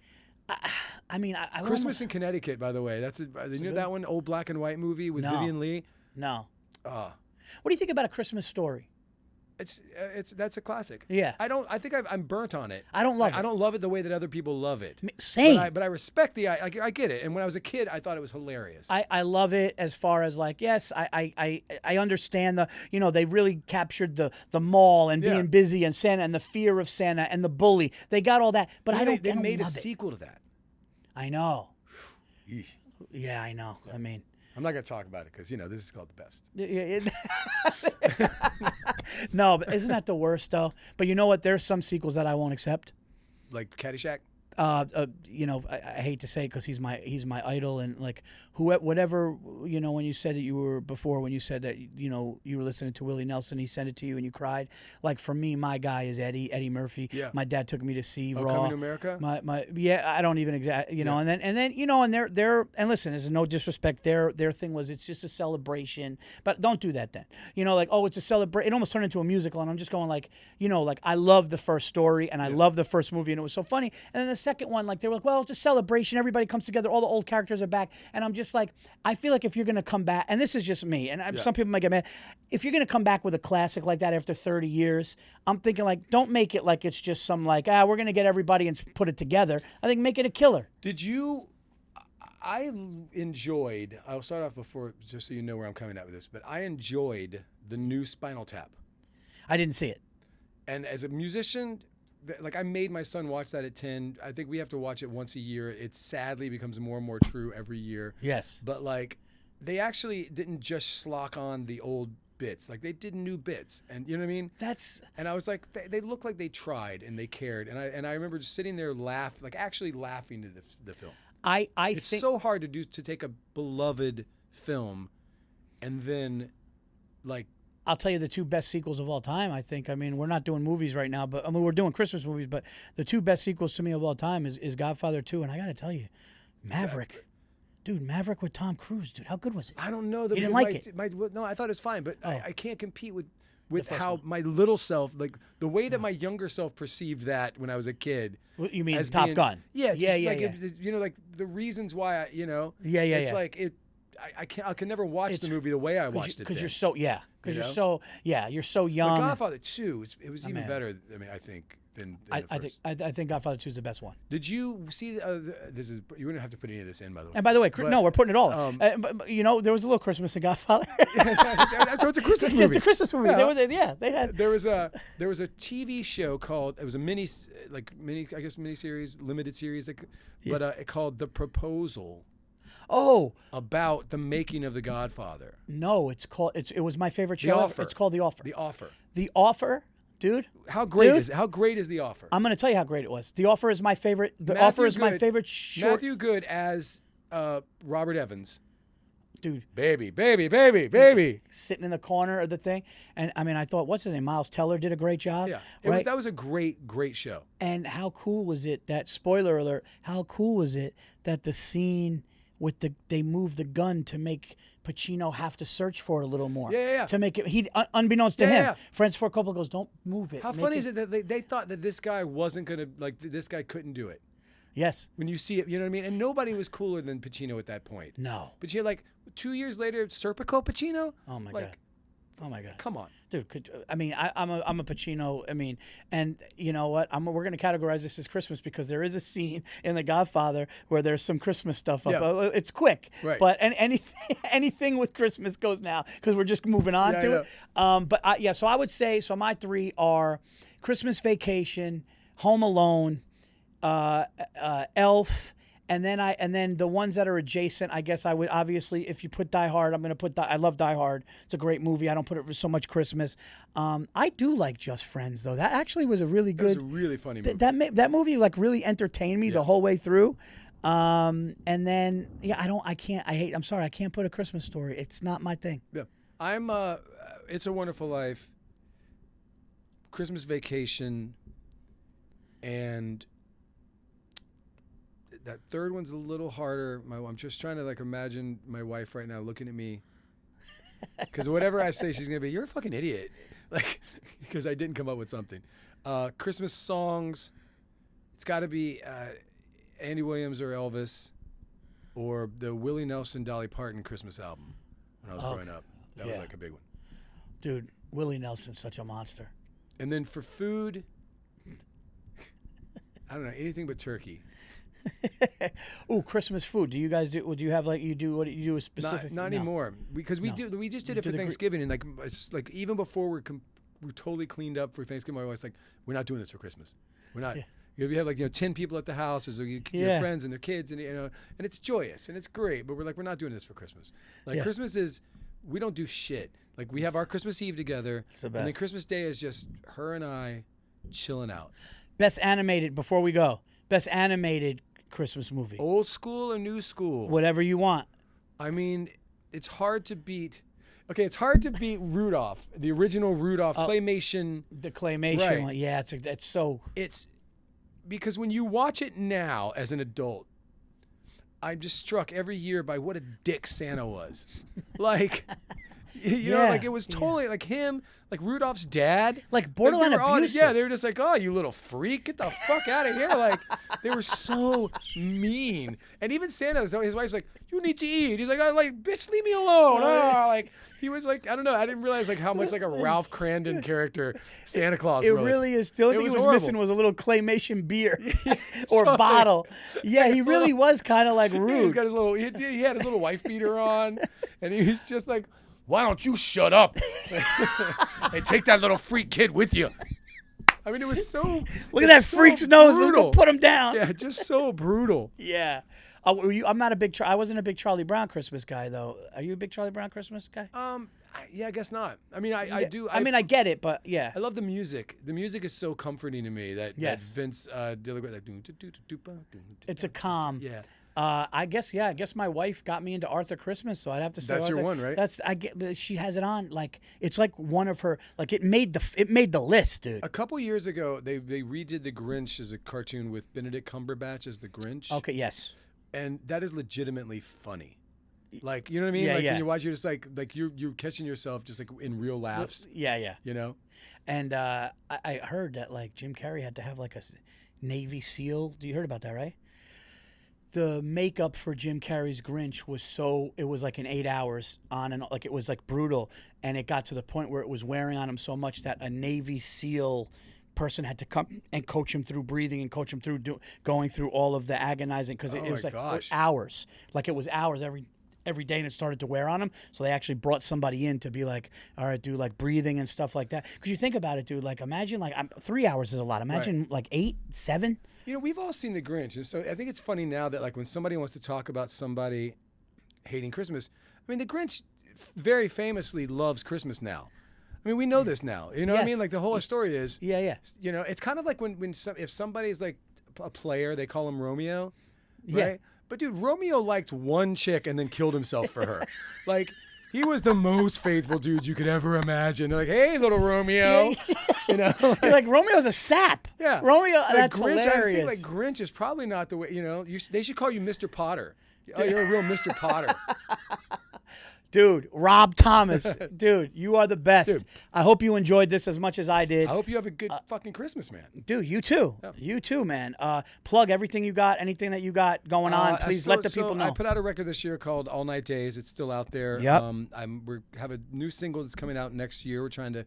I Christmas in Connecticut, by the way. You know that one, old black and white movie with Vivian Leigh? No. What do you think about A Christmas Story? That's a classic. Yeah. I think I'm burnt on it. I don't love it. I don't love it the way that other people love it. Same. But I respect I get it. And when I was a kid, I thought it was hilarious. I love it as far as like, yes, I understand they really captured the mall and being busy and Santa and the fear of Santa and the bully. They got all that, but they made a love sequel to that. I know. Yeesh. Yeah, I know. Yeah. I mean, I'm not going to talk about it because, this is called The Best. No, but isn't that the worst, though? But you know what? There's some sequels that I won't accept. Like Caddyshack? I hate to say it because he's my idol, and like whatever, when you said that when you said that, you were listening to Willie Nelson, he sent it to you and you cried. Like for me, my guy is Eddie Murphy. Yeah. My dad took me to see Raw. Coming to America? I don't even and then they're and listen, this is no disrespect. Their thing was it's just a celebration, but don't do that then. It's a celebration. It almost turned into a musical, and I'm just going like I love the first story and I love the first movie and it was so funny, and then the second one they were like, well, it's a celebration, everybody comes together, all the old characters are back, and I'm just like, I feel like if you're gonna come back, and this is just me, and some people might get mad, if you're gonna come back with a classic like that after 30 years, I'm thinking like, don't make it like it's just some like, we're gonna get everybody and put it together. I think make it a killer. I enjoyed, I'll start off before, just so you know where I'm coming at with this, but I enjoyed the new Spinal Tap. I didn't see it. And as a musician, I made my son watch that at 10. I think we have to watch it once a year. It sadly becomes more and more true every year. Yes. But they actually didn't just slock on the old bits. Like they did new bits, and you know what I mean. And I was like, they looked like they tried and they cared. And I remember just sitting there actually laughing to the film. It's so hard to take a beloved film, and then I'll tell you the two best sequels of all time, I think. I mean, we're not doing movies right now, but we're doing Christmas movies, but the two best sequels to me of all time is Godfather 2, and I got to tell you, Maverick. Dude, Maverick with Tom Cruise, dude. How good was it? I don't know. You didn't like it? No, I thought it was fine, but I can't compete with how one. my little self, the way that my younger self perceived that when I was a kid. You mean Top Gun? Yeah. Yeah. The reasons why It's like it. I can never watch the movie the way I watched it. Because you're so you're so young. But Godfather 2, it was even better. I mean, I think than the first. I think Godfather 2 is the best one. Did you see? You wouldn't have to put any of this in, by the way. And by the way, no, we're putting it all. There was a little Christmas in Godfather. So it's a Christmas movie. It's a Christmas movie. Yeah. They had. There was a TV show called, it was a mini series, limited series, but called The Proposal. Oh, about the making of The Godfather. No, it was my favorite show. The Offer. It's called The Offer. The Offer. The Offer, dude. How great is The Offer? I'm going to tell you how great it was. The Offer is my favorite. Offer is my favorite short. Matthew Good as Robert Evans. Dude. Baby. Sitting in the corner of the thing. And I mean, I thought, what's his name? Miles Teller did a great job. Yeah. Right? That was a great show. And how cool was it that, spoiler alert, how cool was it that the scene with they moved the gun to make Pacino have to search for it a little more. Yeah. To make it, unbeknownst to him, yeah. Francis Ford Coppola goes, don't move it. How funny is it that they thought that this guy wasn't going to, this guy couldn't do it? Yes. When you see it, you know what I mean? And nobody was cooler than Pacino at that point. No. But you're 2 years later, Serpico Pacino? Oh, my God. Oh, my God. Come on. Dude, I'm a Pacino. I mean, and you know what? We're going to categorize this as Christmas because there is a scene in The Godfather where there's some Christmas stuff up. Yeah. It's quick, right? But anything with Christmas goes now because we're just moving on to it. So I would say my three are Christmas Vacation, Home Alone, Elf. And then the ones that are adjacent, I guess I would obviously, if you put Die Hard, I'm going to put I love Die Hard. It's a great movie. I don't put it for so much Christmas. I do like Just Friends though. That actually was a really good. It was a really funny movie. That movie really entertained me the whole way through. And then I'm sorry, I can't put a Christmas story. It's not my thing. Yeah. I'm It's a Wonderful Life, Christmas Vacation, and that third one's a little harder. I'm just trying to like imagine my wife right now looking at me, because whatever I say, she's gonna be, "You're a fucking idiot," like, because I didn't come up with something. Christmas songs, it's got to be Andy Williams or Elvis, or the Willie Nelson Dolly Parton Christmas album when I was growing up. That was like a big one. Dude, Willie Nelson's such a monster. And then for food, I don't know, anything but turkey. Ooh, Christmas food. Do you guys do? What do you have? Like what do you do? A specific? Not anymore, because we just did it for Thanksgiving, and like it's like even before we're totally cleaned up for Thanksgiving, my wife's like, we're not doing this for Christmas. We're not. Yeah. We have like 10 people at the house, or your friends and their kids, and and it's joyous and it's great, but we're not doing this for Christmas. Like Christmas is, we don't do shit. Like we have our Christmas Eve together, and then Christmas Day is just her and I chilling out. Best animated, before we go, best animated Christmas movie. Old school or new school? Whatever you want. I mean, it's hard to beat. Okay, it's hard to beat Rudolph, the original Rudolph claymation. The claymation one. Yeah, it's so. It's because when you watch it now as an adult, I'm just struck every year by what a dick Santa was. Like, you know, like it was totally like him, like Rudolph's dad. Like borderline abusive. They were just like, oh, you little freak, get the fuck out of here. Like, they were so mean. And even Santa, his wife's like, you need to eat. He's like, bitch, leave me alone. Like, he was like, I don't know. I didn't realize like how much like a Ralph Crandon character Santa Claus was. It really is. The only thing he was missing was a little claymation beer or bottle. Yeah, he really was kind of like rude. He's got his little, he had his little wife beater on, and he was just like, why don't you shut up and take that little freak kid with you? I mean, it was so. Look at that freak's nose. Let's go put him down. Yeah, just so brutal. Yeah. I'm not a big. I wasn't a big Charlie Brown Christmas guy though. Are you a big Charlie Brown Christmas guy? Yeah, I guess not. I mean, I do. I mean, I get it, but yeah. I love the music. The music is so comforting to me. That Vince Dillard, like, it's a calm. Yeah. I guess my wife got me into Arthur Christmas, so I'd have to say that's Arthur. Your one, right? She has it on. Like it's like one of her. Like it made the list, dude. A couple years ago, they redid The Grinch as a cartoon with Benedict Cumberbatch as the Grinch. Okay, yes. And that is legitimately funny. Like, you know what I mean? Yeah, like when you watch, you're just like you're catching yourself just like in real laughs. Yeah. You know? And I heard that like Jim Carrey had to have like a Navy SEAL. You heard about that, right? The makeup for Jim Carrey's Grinch it was like in 8 hours on and like it was like brutal, and it got to the point where it was wearing on him so much that a Navy SEAL person had to come and coach him through breathing and coach him through going through all of the agonizing, because it was like hours. Like it was hours every day, and it started to wear on him. So they actually brought somebody in to be like, all right, dude, like breathing and stuff like that. Because you think about it, dude, like imagine like 3 hours is a lot. Imagine like 8, 7. You know, we've all seen The Grinch, and so I think it's funny now that like when somebody wants to talk about somebody hating Christmas, I mean, The Grinch very famously loves Christmas now. I mean, we know this now. You know what I mean? Like the whole story is, yeah. You know, it's kind of like if somebody's like a player, they call him Romeo, right? Yeah. But dude, Romeo liked one chick and then killed himself for her. Like, he was the most faithful dude you could ever imagine. They're like, hey, little Romeo. You know? Like Romeo's a sap. Yeah. Romeo, like that's Grinch, hilarious. I think like Grinch is probably not the way, you know, they should call you Mr. Potter. Oh, you're a real Mr. Potter. Dude, Rob Thomas. Dude, you are the best. Dude. I hope you enjoyed this as much as I did. I hope you have a good fucking Christmas, man. Dude, you too. Yeah. You too, man. Plug everything you got, anything that you got going on. Please let the people know. I put out a record this year called All Night Days. It's still out there. Yep. We have a new single that's coming out next year. We're trying to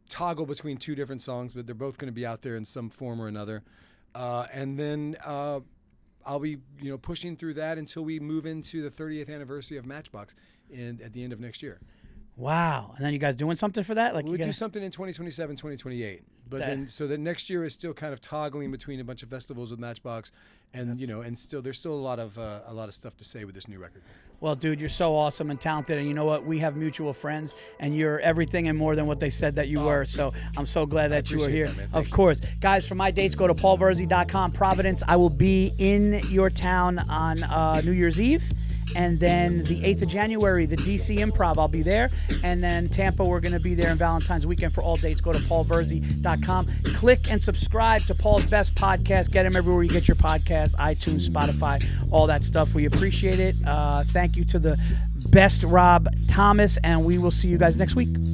toggle between 2 different songs, but they're both going to be out there in some form or another. And then I'll be, pushing through that until we move into the 30th anniversary of Matchbox at the end of next year. Wow. And then you guys doing something for that? Like We'll do something in 2027, 2028. But then, so the next year is still kind of toggling between a bunch of festivals with Matchbox, and and there's still a lot of stuff to say with this new record. Well, dude, you're so awesome and talented, and you know what? We have mutual friends, and you're everything and more than what they said that you were. So I'm so glad that you were here. That, of course. Guys, for my dates, go to paulvirzi.com. Providence, I will be in your town on New Year's Eve. And then the 8th of January, the DC Improv, I'll be there. And then Tampa, we're going to be there in Valentine's weekend. For all dates, go to paulvirzi.com. Click and subscribe to Paul's Best Podcast. Get him everywhere you get your podcasts, iTunes, Spotify, all that stuff. We appreciate it. Thank you to the best Rob Thomas, and we will see you guys next week.